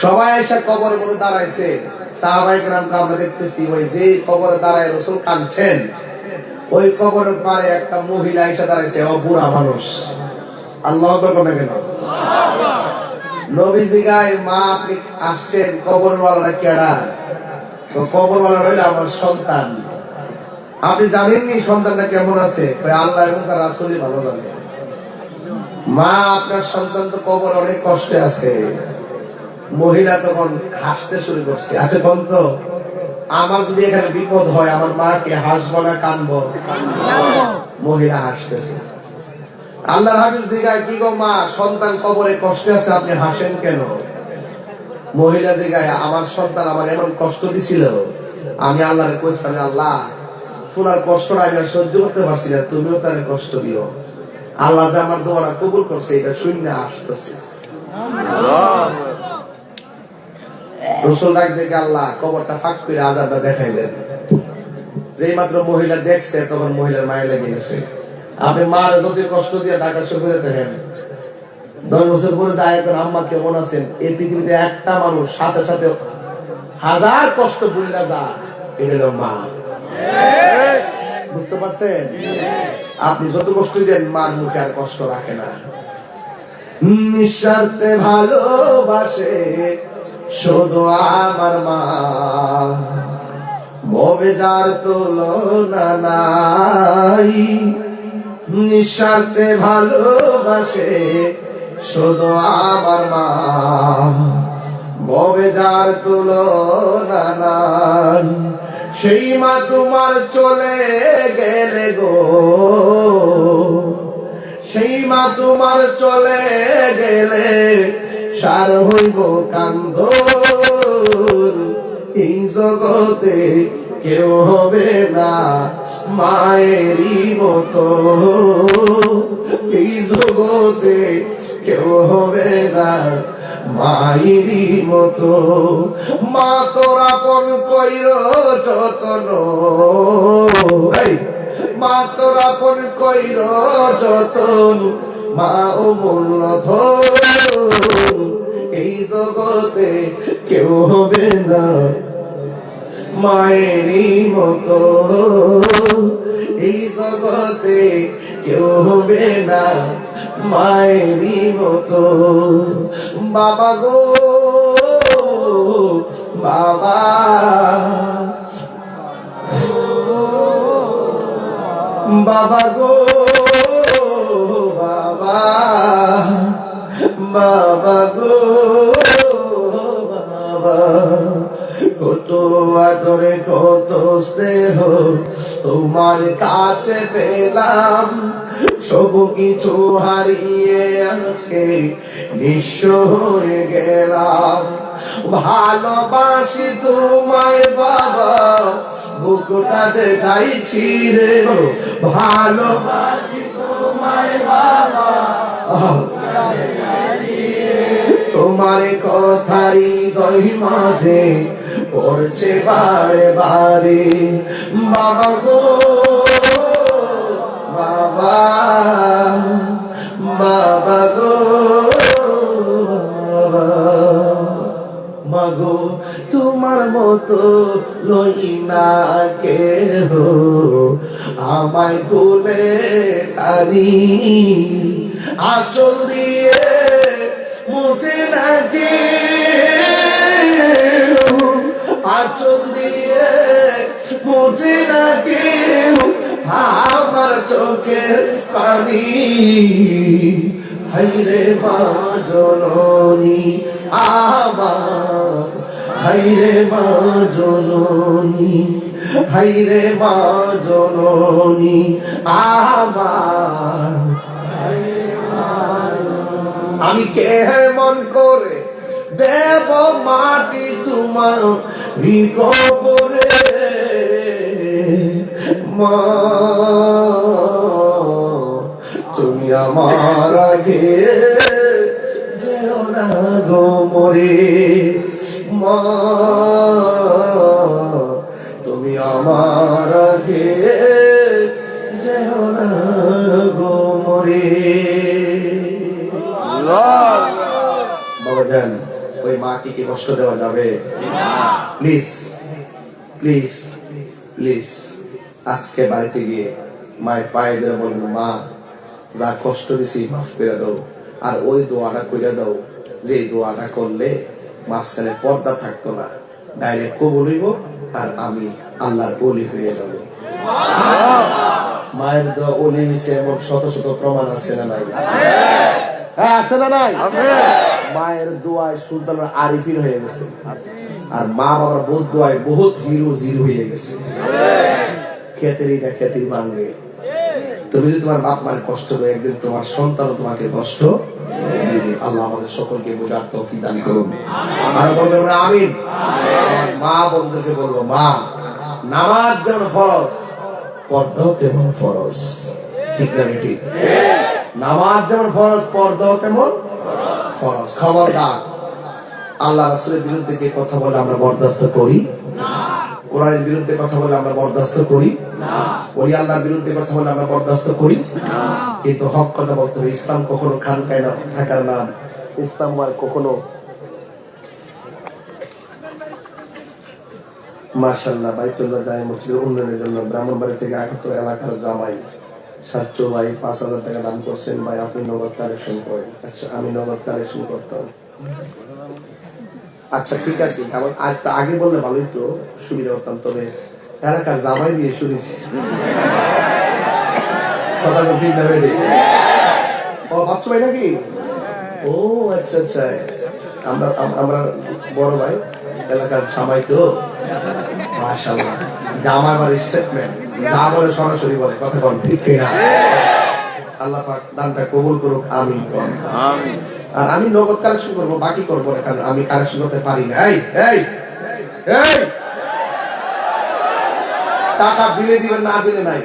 সবাই এসে কবরের মধ্যে দাঁড়াইছে, সাহাবায়ে কেরামকে আমরা দেখতেছি ওই যে কবরে দাঁড়ায় রাসূল কাঁদছেন, ওই কবরের পারে একটা মহিলা এসে দাঁড়াইছে, ও বুড়া মানুষ। আল্লাহু আকবার বলে কেন? নবীজি গায়, মা আপনি আসছেন, কবরওয়ালারা কেডা? তো কবরওয়ালারা হইলো আমার সন্তান। আপনি জানেননি সন্তানটা কেমন আছে? আল্লাহ এবং তার রাসূলই ভালো জানে। মা আপনার সন্তান তো কবর অনেক কষ্টে আছে। মহিলা তখন হাসতে শুরু করছে। আচ্ছা কোন তো আমার যদি এখানে বিপদ হয়, আমার মাকে হাসবো না কানবো? মহিলা হাসতেছে। আল্লাহর হাবিব জিগায়, কি গো মা, সন্তান কবরে কষ্টে আছে, আপনি হাসেন কেন? মহিলা জিগায়, আমার সন্তান আমার এমন কষ্ট দিছিল, আমি আল্লাহরে কইছিলাম, আল্লাহ ফুলার কষ্টটা আমি আর সহ্য করতে পারছি না, তুমিও তার কষ্ট দিও। আল্লাহ যে আমার দোয়াটা কবুল করছে এটা শূন্য আসতেছে। রাসূল ডাক দেখে আল্লাহ কবরটা ফাঁক করে আযাবটা দেখাই দেন। যেই মাত্র মহিলা দেখছে তখন মহিলার মায়া লেগে গেছে। আপনি মার যদি কষ্ট দিয়ে ঢাকা শহরে দেখেন, 10 বছর পরে দায় করে আম্মা কেমন আছেন, এই পৃথিবীতে একটা মানুষ সাথে সাথে হাজার কষ্ট ভুলে যা, এটা হলো মা। বুঝতে পারছেন? আপনি যত কষ্ট দেন, মার মুখে আর কষ্ট রাখে না। নিঃস্বার্থে ভালোবাসে শুধু আমার মা, ভবে যার তুলনা নাই। নিঃস্বার্থে ভালোবাসে শুধু আমার মা, ভবে যার তুলনা নাই। সেই মা তোমার চলে গেলে গো, সেই মা তোমার চলে গেলে সার হইব কান্দন। এই জগতে কেউ হবে না মায়েরই মতো, এই জগতে কেউ হবে না মায়েরই মতো। মা তোর আপন কইর যতন, মা তোর আপন কইর যতন, মা অমূল্য ধন। এই জগতে কেউ হবে না মায়েরই মতো, এই জগতে কেউ হবে না মায়েরই মতো। বাবা গো বাবা, বাবা গো বাবা, বাবা গো বাবা। কত আদরে কত স্নেহ তোমার কাছে পেলাম, সব কিছু হারিয়ে আজকে নিঃস্ব হয়ে গেলাম। ভালোবাসি তোমায় বাবা, বুকটা দেখাইছি রে, ভালোবাসি তোমায় বাবা, তোমার কথারি হৃদয় মাঝে পড়ছে বারে বারে। বাবা গো বাবা, বাবা গো বাবা। মাগো তোমার মতো লই না কেহ, আমায় কোলে টানি আঁচল দিয়ে মুছে না কেউ, আঁচল দিয়ে মুছে না কেউ আমার চোখের পানি। হাইরে মা জননী আমার, হাইরে মা জননী, হাইরে মা জননী আমার। আমি কেমন করে দেব মাটি তোমার কবরে, মা তুমি আমার আগে যেও না গো মরে। মা তুমি আমার আগে যেও না গো মরে। বাবা জান, ওই মা কি কি কষ্ট দেওয়া যাবে? প্লিজ প্লিজ প্লিজ আজকে বাড়িতে গিয়ে মায়ের পায়ে ধরে বলবো, মা যা কষ্ট দিছি মাফ করে দাও, আর ওই দোয়াটা করে দাও যে দোয়াটা করলে মাঝখানে পর্দা থাকতো না, ডাইরেক্ট কবুল হইব আর আমি আল্লাহর ওলি হয়ে যাব। মায়ের দোয়া ওলি নিচে এমন শত শত প্রমাণ আছে না নাই? হ্যাঁ আছে না নাই? মায়ের দোয়ায় সুলতানের আরিফিন হয়ে গেছে, আর মা বাবার বহুত দোয়ায় বহুত হিরো জিরো হয়ে গেছে। খেতেরই না খেতের ভাঙবে। তুমি যদি তোমার বাপ মায়ের কষ্ট দেয়, একদিন তোমার সন্তানও তোমাকে কষ্ট দিবে। আল্লাহ আমাদের সকলকে বোঝার তৌফিক দান করুন। আর বলবেন আমিন। আমার মা বন্ধুকে বলবো, মা নামাজ যেমন ফরজ, পর্দাও তেমন ফরজ। ঠিক না ঠিক? নামাজ যেমন ফরজ, পর্দাও তেমন ফরজ। খবরদার আল্লাহ রাসূলের বিরুদ্ধে কে কথা বলে আমরা বরদাস্ত করি না। কোরআনের বিরুদ্ধে কথা বলে আমরা বরদাস্ত করি না। ওই আল্লাহর বিরুদ্ধে কথা বলে আমরা বরদাস্ত করি না। কিন্তু হক কথা বলতে হবে। ইসলাম কখনো খানকায় না থাকার নাম। ইসলাম আর কখনো মাশাআল্লাহ বাইতুল্লাহ জামে মসজিদের উন্নয়নের জন্য ব্রাহ্মণবাড়ি থেকে আগত এলাকার জামাই সাচ্চু ভাই 5,000 টাকা দান করছেন। ভাই আপনি নগদ কালেকশন করেন। আচ্ছা আমি নগদ কালেকশন করতাম। আচ্ছা ঠিক আছে, কারণ আগে বললে ভালোই তো সুবিধা করতাম। তবে এলাকার জামাই দিয়ে শুনেছি কথা ঠিক না বেড়ে। ও বাচ্চা ভাই নাকি? ও আচ্ছা আচ্ছা, আমরা বড় ভাই এলাকার জামাই তো। মাশাআল্লাহ, জামাই বাড়ির স্টেটমেন্ট যা বলে সরাসরি বলে, কথা কোন ঠিক কিনা? আল্লাহ পাক দানটা কবুল করুক, আমিন কোন আমিন। আর আমি নগদ কালেকশন করবো, বাকি করবো না, কারণ আমি কালেকশন করতে পারি না। এই এই এই টাকা দিলে দিবেন, না দিলে নাই।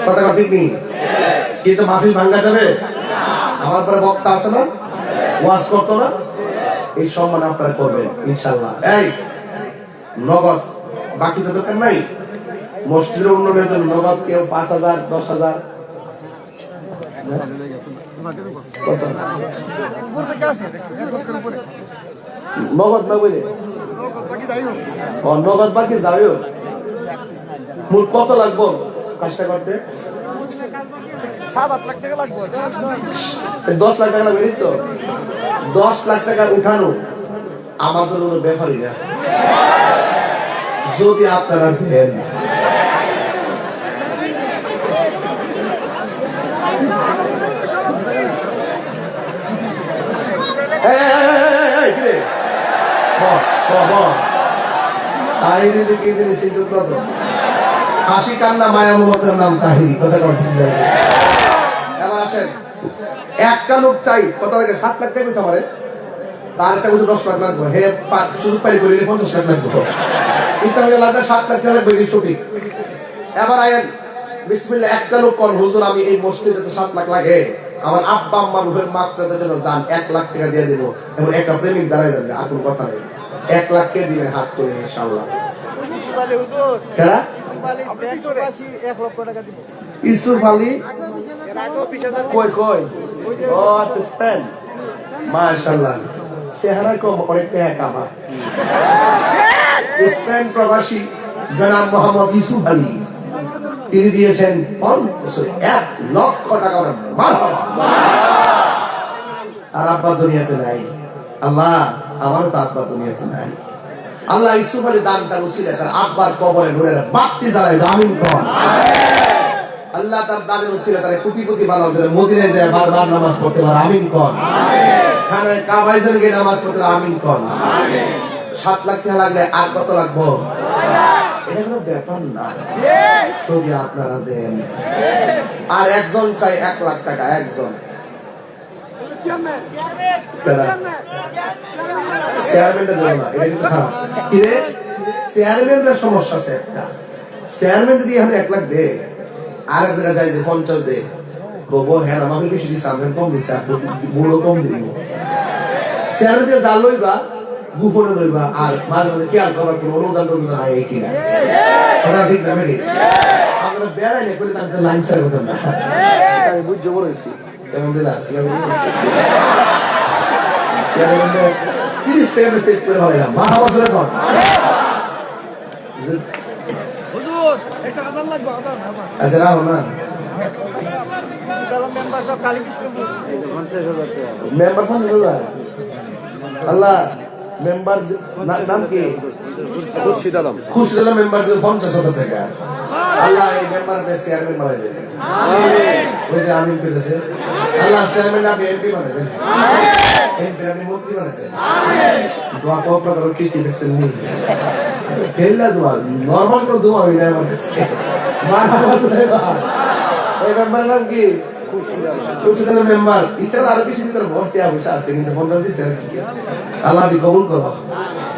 কথা ঠিক নেই, কিন্তু মাহফিল ভাঙ্গা যাবে। আমার পরে বক্তা আছে না, ওয়াজ করতো না, এই সম্মান আপনারা করবেন ইনশাআল্লাহ। এই নগদ, বাকি তো দরকার নাই। মসজিদের উন্নয়নের জন্য নগদ কেউ 5,000 10,000 নগদ না বলে নগদ বাকি যাইও। মূল কত লাগবো কাজটা করতে? 7-8 লাখ টাকা লাগবে। 10 লাখ টাকা লাগবে তো। 10 লাখ টাকা উঠানো আমার জন্য কোনো ব্যাপারই না, যদি আপনারা দেন। হাসি কান্না মায়া মমতার নাম তাহিরি। কথা ঠিক। এবার আসেন, একটা লোক চাই কত লাগে? 7 লাখ টাকা আমারে, তার একটা বছর 10 লাখ লাগবে। হে সুযোগ পাই করি 50 লাখ লাগবে। ইতামিয়া লাগবে 7 লাখ টাকা লাগবে সঠিক। এবার আয়েন বিসমিল্লাহ, একটা লোক কোন হুজুর আমি এই মসজিদে তো 7 লাখ লাগে, আমার আব্বা আম্মা রুহের মাত্রাদের জন্য যান 1 লাখ টাকা দিয়ে দেবো। এবং একটা প্রেমিক দাঁড়ায় যাবে, আর কোনো কথা নেই। 1 লাখ কে দিবেন? হাত তুলে ইনশাআল্লাহ। কেডা? ইউসুফ আলী কই কই? ও তো স্পেন। মাশাআল্লাহ, চেহারা কম অনেক টাকা কামা। স্পেন প্রবাসী জনাব মোহাম্মদ ইউসুফ আলী, তিনি দিয়েছেন 1 লক্ষ টাকা। মারহাবা। আর আব্বা দুনিয়াতে নাই। আল্লাহ আমারও তো আব্বা দুনিয়াতে নাই। আল্লাহ ইউসুফ আলী দানটা উসিলা তার আব্বার কবরে নূরের বাতি জ্বালায়। আমিন কোন আল্লাহ তার দানের উসিলা তারে কোটি কোটি বানাও, যারা মদিনায় যায় বারবার নামাজ পড়তে পারে। আমিন কোন খানায় কাবায় গিয়ে নামাজ পড়তে পারে। আমিন কোন 7 লাখ টাকা লাগলে আর কত লাগবো? এটা কোনো ব্যাপার না, যদি আপনারা দেন। আর একজন চাই 1 লাখ টাকা, একজন। চেয়ারম্যানের জন্য না, এটা কিন্তু খারাপ। কি রে, চেয়ারম্যানের সমস্যা আছে একটা। চেয়ারম্যান যদি এখন 1 লাখ দে, আর এক জায়গায় যায় 50 দে, বলবো হ্যাঁ আমাকে বেশি দিচ্ছে, আমরা কম দিচ্ছে, আপনি মূল্য কম দিব। চেয়ারম্যান দিয়ে যা লইবা গুফনে লইবা, আর মাঝে মাঝে কেয়ার করার কোনো অনুদান টনুদান হয় কিনা। কথা ঠিক না বেটি? আমরা বেড়াই না করলে তাদের লাইন ছাড়া হতাম না। আমি বুঝতে বলেছি কেমন দিলাম। চেয়ারম্যান 30 সেকেন্ডে সেট করে হবে না মাথা বছরে কম হুজুর একটা আদান লাগবে আদান আচ্ছা রাও না মেম্বার সব কালীকৃষ্ণপুর মেম্বার ফোন আল্লাহ মেম্বার নাম কি খুরশিদ আলম খুশি দিলাম মেম্বার দিয়ে 50,000 টাকা আল্লাহ এই মেম্বার চেয়ারম্যান বানাই দেন ওই যে আমিন পেয়েছে আল্লাহ চেয়ারম্যান আপনি এমপি বানাই দেন এমপি আপনি মন্ত্রী বানাই দেন দোয়া কত করো কি কি দেখছেন নি খেললা দোয়া নরমাল কোনো দোয়া হয় না আমার কাছে মানা বসে এই মেম্বার নাম কি খুশি দিলাম মেম্বার ইচ্ছা আরো বেশি দিতে ভোট দেওয়া বসে আছে কিন্তু 50 দিছে আল্লাহ আপনি কবুল করো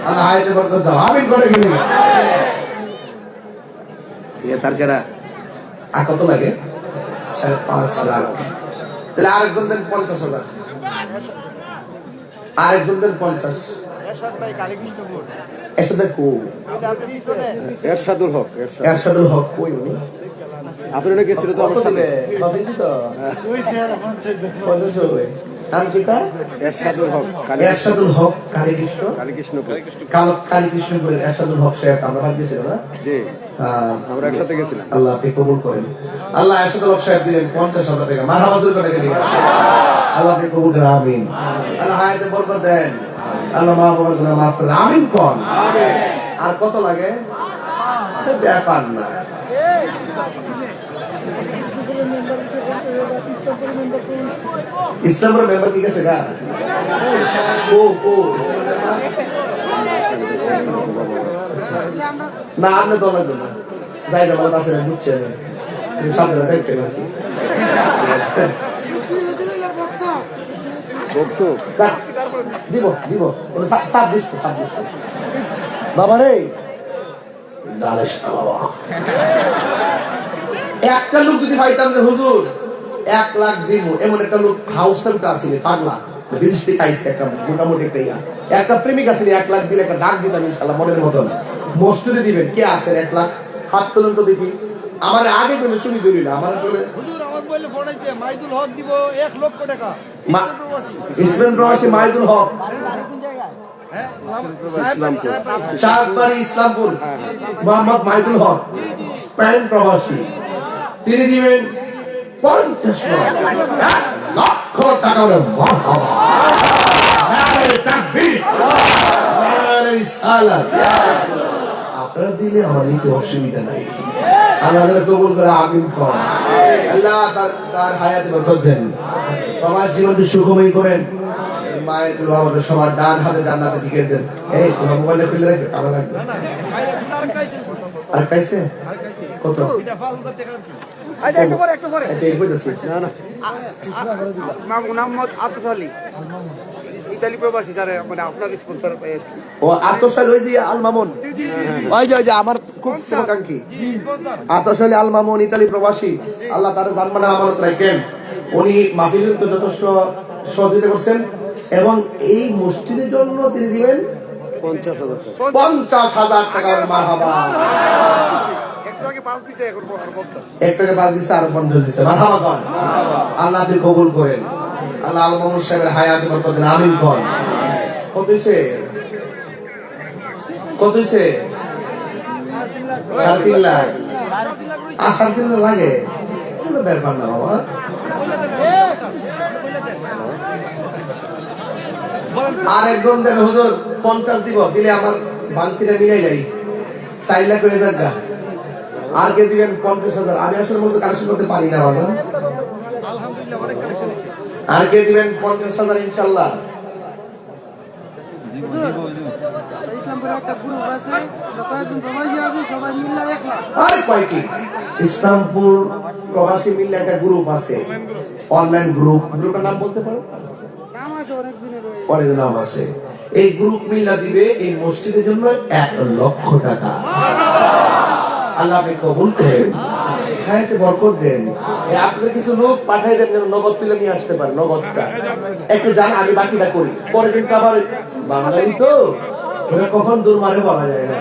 আল্লাহ আয়াতে বরকত দাও আমিন করে গেলি ঠিক আছে সরকারা আর কত লাগে 5.5 লাখ তাহলে আরেকজন দেন 50,000 আরেকজন দেন 50 এরশাদ ভাই কালীকৃষ্ণপুর এসে দেখো এরশাদুল হক এরশাদুল হক কই উনি আপনারা গেছিল তো আমার সাথে কতদিন তো ওই স্যার পঞ্চায়েত নাম কি তার এরশাদুল হক এরশাদুল হক কালীকৃষ্ণ কালীকৃষ্ণপুর কালীকৃষ্ণপুরের এরশাদুল হক সাহেব আমরা বাদ দিয়েছিল না জি আমরা একসাথে গেছিলাম আল্লাহ আপনি কবুল করেন আল্লাহ এরশাদুল হক সাহেব দিলেন 50,000 টাকা মারহাবা জোর করে দিলেন আল্লাহ আপনি কবুল করেন আমিন আল্লাহ হায়াতে বরকত দেন আল্লাহ মা বাবার গুনাহ মাফ করেন আমিন কোন আর কত লাগে ব্যাপার না ইসলামের মেম্বার কি গেছে গা না আপনি তো লাগবে না যাই যাবো কাছে বুঝছি আমি সাবধানে দেখতে পারি দিব দিব সাপ দিস বাবা রে জানিস না বাবা একটা লোক যদি পাইতাম যে হুজুর 1 লাখ দিব এমন একটা লোক হাউস টাইমটা আসিনি পাগলা বিদেশ থেকে আইসে একটা মোটামুটি একটা প্রেমিক আসেনি 1 লাখ দিলে একটা ডাক দিতাম ইনশাল্লাহ মনের মতন মসজিদে দিবেন কে আসেন 1 লাখ হাত তুলুন তো দেখি আমার আগে কোনো শুনি দিলি না আমার আসলে হুজুর আমার বললে ফোনাইতে মাইদুল হক দিব 1 লক্ষ টাকা ইসলাম প্রবাসী মাইদুল হক হ্যাঁ শাহবাড়ি ইসলামপুর মোহাম্মদ মাইদুল হক স্পেন প্রবাসী তিনি দিবেন 50 লক্ষ টাকা করে মারহাবা নারে তাকবীর নারে রিসালাত আপনারা দিলে আমার নিতে অসুবিধা নাই আমাদের কবুল করে আমিন কোন আল্লাহ তার হায়াতে বরকত দেন প্রবাস জীবনকে সুখময় করেন মায়ের বাবার সবার ডান হাতে জান্নাতে টিকেট দেন এই তোমার মোবাইলে খুলে রাখবে কামা লাগবে আর পাইছে কত এটা 5000 টাকা আচ্ছা একটু পরে এটা এই কইতাছি নাম মোহাম্মদ আতস আলী ইতালি প্রবাসী যারা মানে আপনার স্পন্সর ও আতশাল ওই যে আল মামুন ওই যে আমার খুব শুভাকাঙ্ক্ষী আতশাল আল মামুন ইতালি প্রবাসী আল্লাহ তার জানমানে আমানত রাখেন উনি মাহফিলের তো যথেষ্ট সহযোগিতা করছেন এবং এই মসজিদের জন্য তিনি দিবেন 50,000 টাকা মারহাবা একটু আগে পাস দিছে এখন একটাকে 5 দিছে আর 50 দিছে মারহাবা কোন আল্লাহ আপনি কবুল করেন আল্লাহ আল মামুন সাহেবের হায়াতে বরকত দেন আমিন কোন কত দিছে 3.5 লাখ 3.5 লাখ লাগে কোনো ব্যাপার না বাবা আর একজন দেন হুজুর 50 দিব দিলে আমার বান্তিটা মিলাই যাই 4 লাখ হয়ে যাক আর কে দিবেন 50,000 আমি আসলে বলতে কালেকশন করতে পারি না বাজান আলহামদুলিল্লাহ অনেক কালেকশন আর কে দিবেন 50,000 ইনশাআল্লাহ ইসলামপুরে একটা গ্রুপ আছে কয়েকজন প্রবাসী আছে সবাই মিলে 1 লাখ আর কয়টি ইসলামপুর প্রবাসী মিলে একটা গ্রুপ আছে অনলাইন গ্রুপের নাম বলতে পারো নাম আছে অনেকজনের অনেক নাম আছে এই গ্রুপ মিল্লা দিবে এই মসজিদের জন্য 1 লক্ষ টাকা আল্লাহ আপনি কবুল করেন হায়াতে বরকত দেন আপনাদের কিছু লোক পাঠাই দেন নগদ তুলে নিয়ে আসতে পারেন নগদটা একটু জান আমি বাকিটা করি পরে কিন্তু আবার বাঙালি তো ওরা কখন দূর মারে বলা যায় না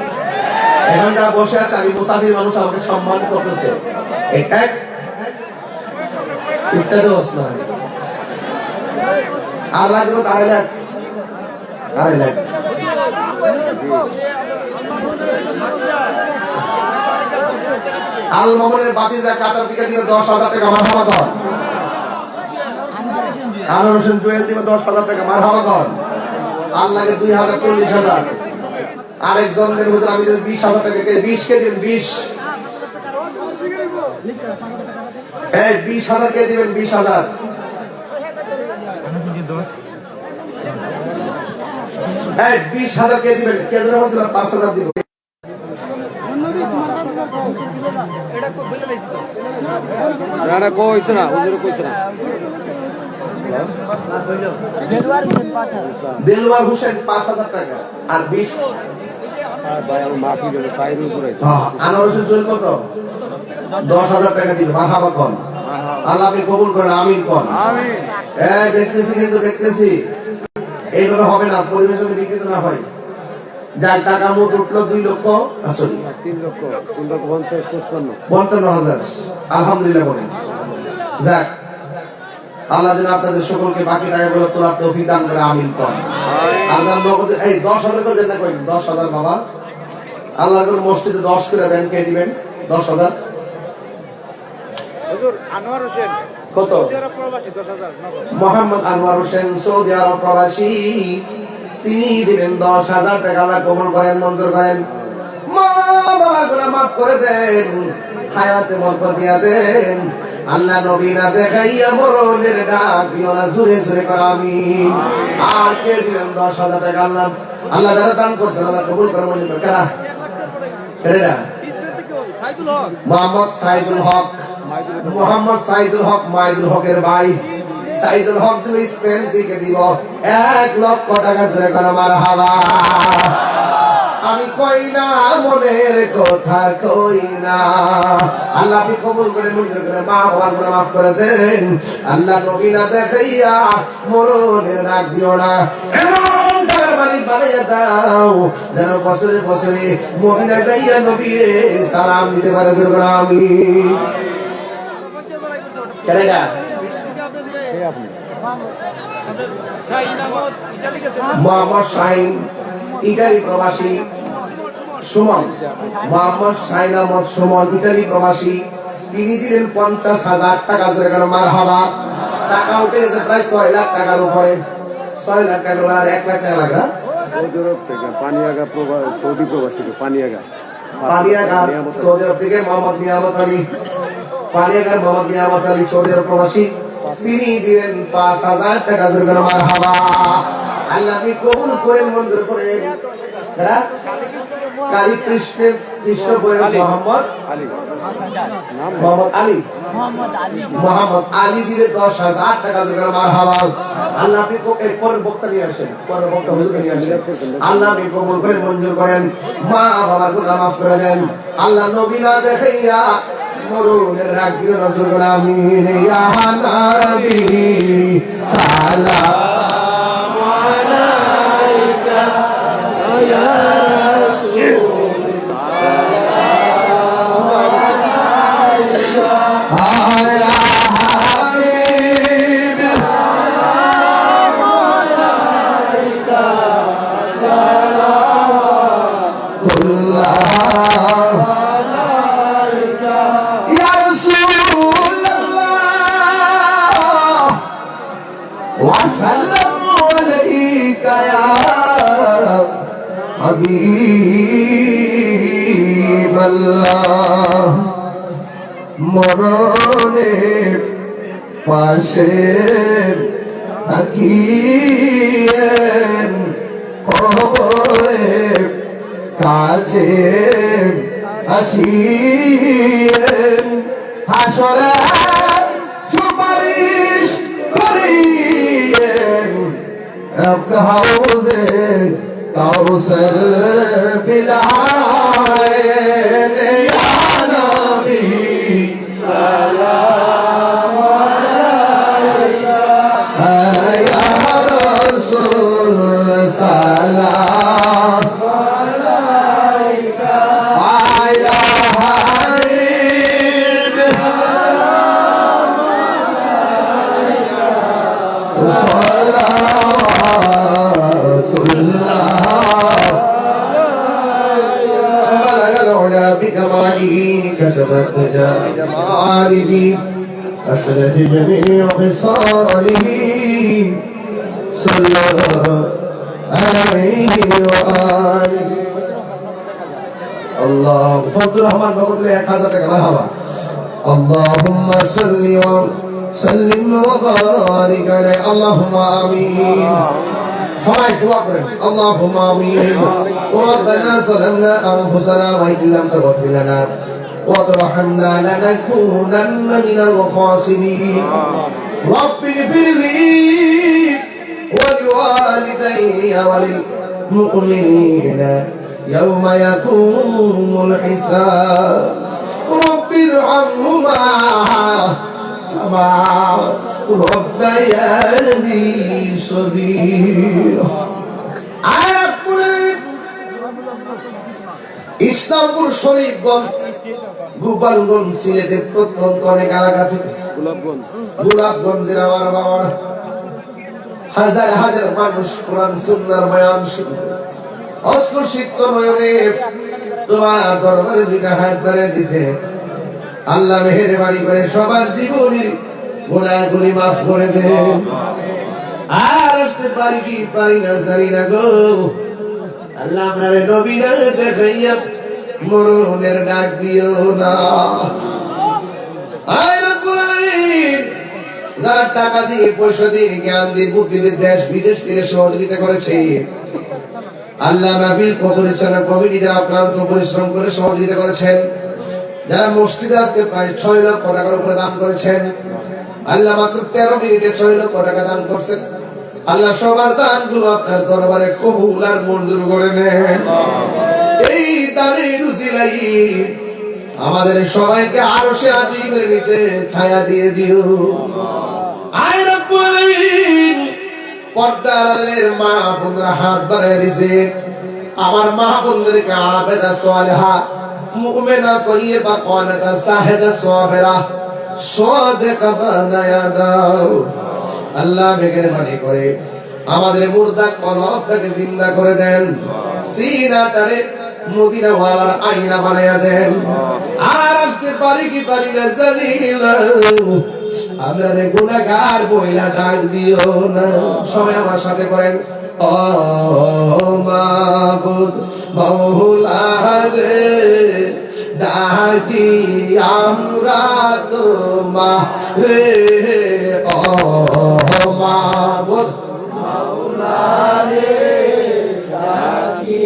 এখন যা বসে আছে আমি মুসাফির মানুষ আমাকে সম্মান করতেছে এটা দেওয়া না আর লাগবে 2.5 লাখ আড়াই লাখ। আল মামুনের বাতিজা কাতার থেকে দিবে 10,000 টাকা, মারহাবা কর। আনোয়ার হোসেন জুয়েল দিবে 10,000 টাকা, মারহাবা কর। আল্লাহকে 2,000, 40,000। আরেকজনদের হুজুর আমি দেব 20,000 টাকা, 20 কে দিন, 20। এই 20,000 কে দিবেন, 20,000। এই 20,000 কে দিবেন, কে যেন বলছিল 5,000 দিব। নবী তোমার কাছে যাবো এটা কো বলে লাইছি তো না না কইছে না, ওদের কইছে না। দেলওয়ার হোসেন 5,000 টাকা আর 20। আর ভাই আমার মাফি দেবে পায়ের উপরে। আনোয়ার হোসেন জুয়েল কত? 10,000 টাকা দিবে, মারহাবা কর। আল্লাহ আপনি কবুল করেন, আমিন কর। আমিন। দেখতেছি কিন্তু দেখতেছি এইভাবে হবে না, পরিবেশ যদি বিকৃত না হয়। যার টাকা মোট উঠলো 2 লক্ষ, সরি 3 লক্ষ 50 55,000। আলহামদুলিল্লাহ বলেন। যাক, আল্লাহ যেন আপনাদের সকলকে বাকি টাকাগুলো তোলার তৌফিক দান করে, আমিন কর। আর যারা নগদে এই 10,000 করে দেন না, কই 10,000 বাবা আল্লাহর ঘর মসজিদে 10 করে দেন, কে দিবেন 10,000? হুজুর আনোয়ার হোসেন কত? প্রবাসী 10,000 নগদ। মোহাম্মদ আনোয়ার হোসেন সৌদি আরব প্রবাসী, তিনি দিবেন 10,000 টাকা। আল্লাহ কবুল করেন, মঞ্জুর করেন। মা বাবার গুনাহ মাফ করে দেন, হায়াতে বরকত দিয়া দেন। আল্লাহ নবী না দেখাইয়া মরণের ডাক দিও না, জোরে জোরে করে আমিন। আর কে দিবেন 10,000 টাকা? আল্লাহ আল্লাহ যারা দান করছেন আল্লাহ কবুল করে, মঞ্জুর করে। কারা? কেডা? মোহাম্মদ সাইদুল হক। মোহাম্মদ সাইদুল হক, মাইদুল হকের ভাই। সাইদুল হক তুমি স্পেন থেকে দিব 1 লক্ষ টাকা, জোরে করে মারহাবা। আমি কই না মনের কথা কই না, আল্লাহ আপনি কবুল করে, মঞ্জুর করে, মা বাবার গুনাহ মাফ করে দেন। আল্লাহ নবী না দেখাইয়া মরণের ডাক দিও না, এমন টাকার মালিক বানাইয়া দাও যেন বছরে বছরে মদিনায় যাইয়া নবীর সালাম দিতে পারে, জোরে করে আমিন। কেডা? মোহাম্মদ শাহিন, ইটালি প্রবাসী। সুমন, মোহাম্মদ শাহিন আহমদ সুমন, ইটালি প্রবাসী, তিনি দিলেন 50,000 টাকা, জোরে কেন মারহাবা। টাকা উঠে গেছে প্রায় 6 লাখ টাকার উপরে। 6 লাখ টাকা আর 1 লাখ টাকা লাগা সৌদি আরব থেকে পানিয়াগা সৌদি প্রবাসী, পানিয়াগা সৌদি আরব থেকে মোহাম্মদ নিয়ামত আলী, পানিয়াগার মোহাম্মদ নিয়ামত আলী সৌদি আরব প্রবাসী, তিনি দিবেন 5,000 টাকা, জোরে কেন মারহাবা। আল্লাহ আপনি কবুল করেন, মঞ্জুর করেন। কালী কৃষ্ণের কৃষ্ণপুরের মোহাম্মদ আলী, মোহাম্মদ আলী, মোহাম্মদ আলী দিবে 10,000 টাকা, জোরে কেন মারহাবা। আল্লাহ আপনি পরের বক্তা নিয়ে আসেন, পরের বক্তা হুজুরকে নিয়ে আসেন। আল্লাহ আপনি কবুল করেন, মঞ্জুর করেন, মা বাবার গুনাহ মাফ করে দেন। আল্লাহ নবী না দেখাইয়া মরণের ডাক দিও না, জোরে করে আমিন। ইয়া নবী সালাম আলাইকা ইয়া রাসূল সালাম আলাইকা ইয়া হাবিব সালাম আলাইকা সালাতুল্লাহ হাবিবাল্লাহ। মরণের পাশে থাকিয়েন, কবরের কাছে আসিয়েন, হাসরের সুপারিশ করিয়েন, হাউজে কাউসার বিলায়েন। ইয়া নবী সালাম আলাইকা ইয়া রাসূল সালাম আলাইকা ইয়া হাবিব সালাম আলাইকা সালাতুল্লাহ والده أصلح جميع خصاله صلى عليه وآله الله فضل الرحمن فقط لي 1000 টাকা মারহাবা اللهم صل وسلم وبارك عليه اللهم آمين সবাই দোয়া করেন اللهم آمين ربنا ظلمنا أنفسنا وإن لم تغفر لنا وترحمنا لنكونن من الخاسرين رب اغفر لي ولوالدي وللمؤمنين يوم يقوم الحساب رب ارحمهما كما ربياني صغيرا ইসলামপুর শরীফগঞ্জ গোপালগঞ্জ সিলেটের প্রত্যন্ত অনেক এলাকা থেকে গোলাপগঞ্জের আমার বাবারা হাজার হাজার মানুষ কোরআন সুন্নাহর বয়ান শুনে অশ্রুসিক্ত নয়নে তোমার দরবারে দুইটা হাত বাড়িয়ে দিয়েছে আল্লাহ মেহেরবানি করে সবার জীবনের গুনাহগুলি মাফ করে দেন আর আসতে পারি কি পারি না জানি না গো আল্লাহ আপনার নবী না দেখাইয়া মরণের ডাক দিও না আয় রব্বুল আলামিন যারা টাকা দিয়ে পয়সা দিয়ে জ্ঞান দিয়ে বুদ্ধি দিয়ে দেশ বিদেশ থেকে সহযোগিতা করেছে আল্লাহ মাহফিল পরিচালনা কমিটি যারা অক্লান্ত পরিশ্রম করে সহযোগিতা করেছেন যারা মসজিদে আজকে প্রায় 6 লক্ষ টাকার উপরে দান করেছেন আল্লাহ মাত্র 13 মিনিটে 6 লক্ষ টাকা দান করছেন আল্লাহ সবার দানগুলো আপনার দরবারে কবুল আর মঞ্জুর করে নেন এই দানের উসিলাই আমাদের সবাইকে আরশে আজিমের নিচে ছায়া দিয়ে দিও আয় রব্বুল আলামিন পর্দারের মা বোনরা হাত বাড়িয়ে দিয়েছে আমার মা বোনদেরকে আবেদা সালেহা মুমিনা তাইয়্যিবা কানাতা সাহিদা সাবিরা সাদিকা বানায়া দাও আল্লাহ মেহেরবানি করে আমাদের মুর্দা কলবটাকে জিন্দা করে দেন সিনাটারে মদিনা ওয়ালার আয়না বানায়া দেন আর আসতে পারি কি পারি না জানি না আমরা রে গুনাহগার বইলা ডাক দিও না সবাই আমার সাথে করেন ও মাবুদ মাওলা রে ডাকি আমরা তোমারে ও মাবুদ মাওলা রে ডাকি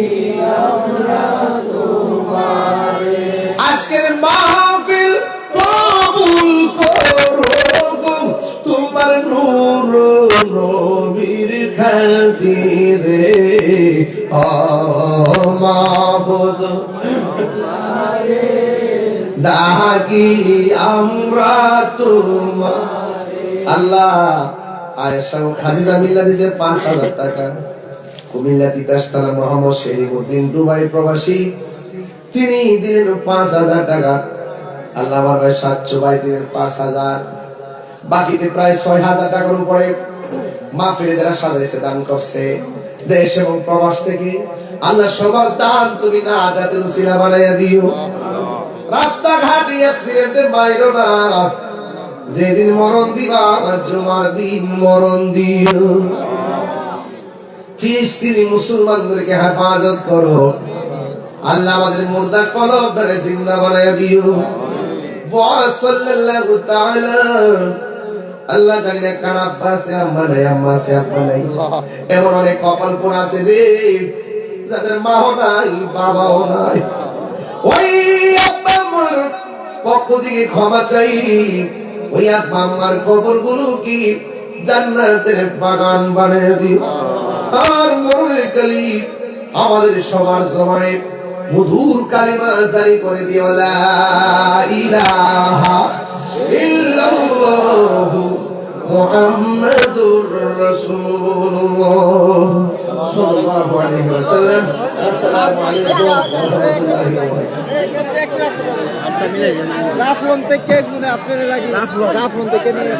আমরা তোমারে আজকের মাহফিল কবুল করো গো তোমার নূর নবীর খাতিরে ও মাবুদ ডাকি আমরা তোমারে আল্লাহ আয়েশা ও খাদিজা মিল্লা দিয়েছে 5000 টাকা কুমিল্লা তিতাসতলা মোহাম্মদ শরীফউদ্দিন দুবাই প্রবাসী তিনি দিলেন 5000 টাকা আল্লাহ আমার ভাই 700 ভাই দিলেন 5000 বাকিতে প্রায় 6000 টাকার উপরে মাহফিলে যারা সাজাইছে দান করছে দেশ এবং প্রবাস থেকে আল্লাহ সবার দান তুমি না আদাতের উসিলা বানাইয়া দিও রাস্তাঘাটে অ্যাক্সিডেন্টে মাইরো না যেদিন মরণ দিবা জুমার দিন মরণ দিও ফিলিস্তিনি মুসলমানদেরকে হেফাজত করো আল্লাহ আমাদের মুর্দা কলবটারে জিন্দা বানাইয়া দিও সাল্লাল্লাহু তাআলা আল্লাহ জানি না কার আব্বা আছে আম্মা নাই আম্মা আছে আব্বা নাই এমন অনেক কপাল পোড়া আছে রে যাদের মাও নাই বাবাও নাই ওই আব্বা আমার পক্ষ থেকে ক্ষমা চাই ওই আব্বা আমার কবরগুলো কি জান্নাতের বাগান বানিয়ে দিও আর মরণের কালি আমাদের সবার জবানে মধুর কালিমা জারি করে দিও লা ইলাহা ইল্লাল্লাহু মুহাম্মাদুর রাসূলুল্লাহ সাল্লাল্লাহু আলাইহি ওয়াসাল্লাম আসসালামু আলাইকুম ওয়া রাহমাতুল্লাহি ওয়া বারাকাতুহু জাফলন থেকে গুনে আপনারা লাগি জাফলন থেকে নিয়ে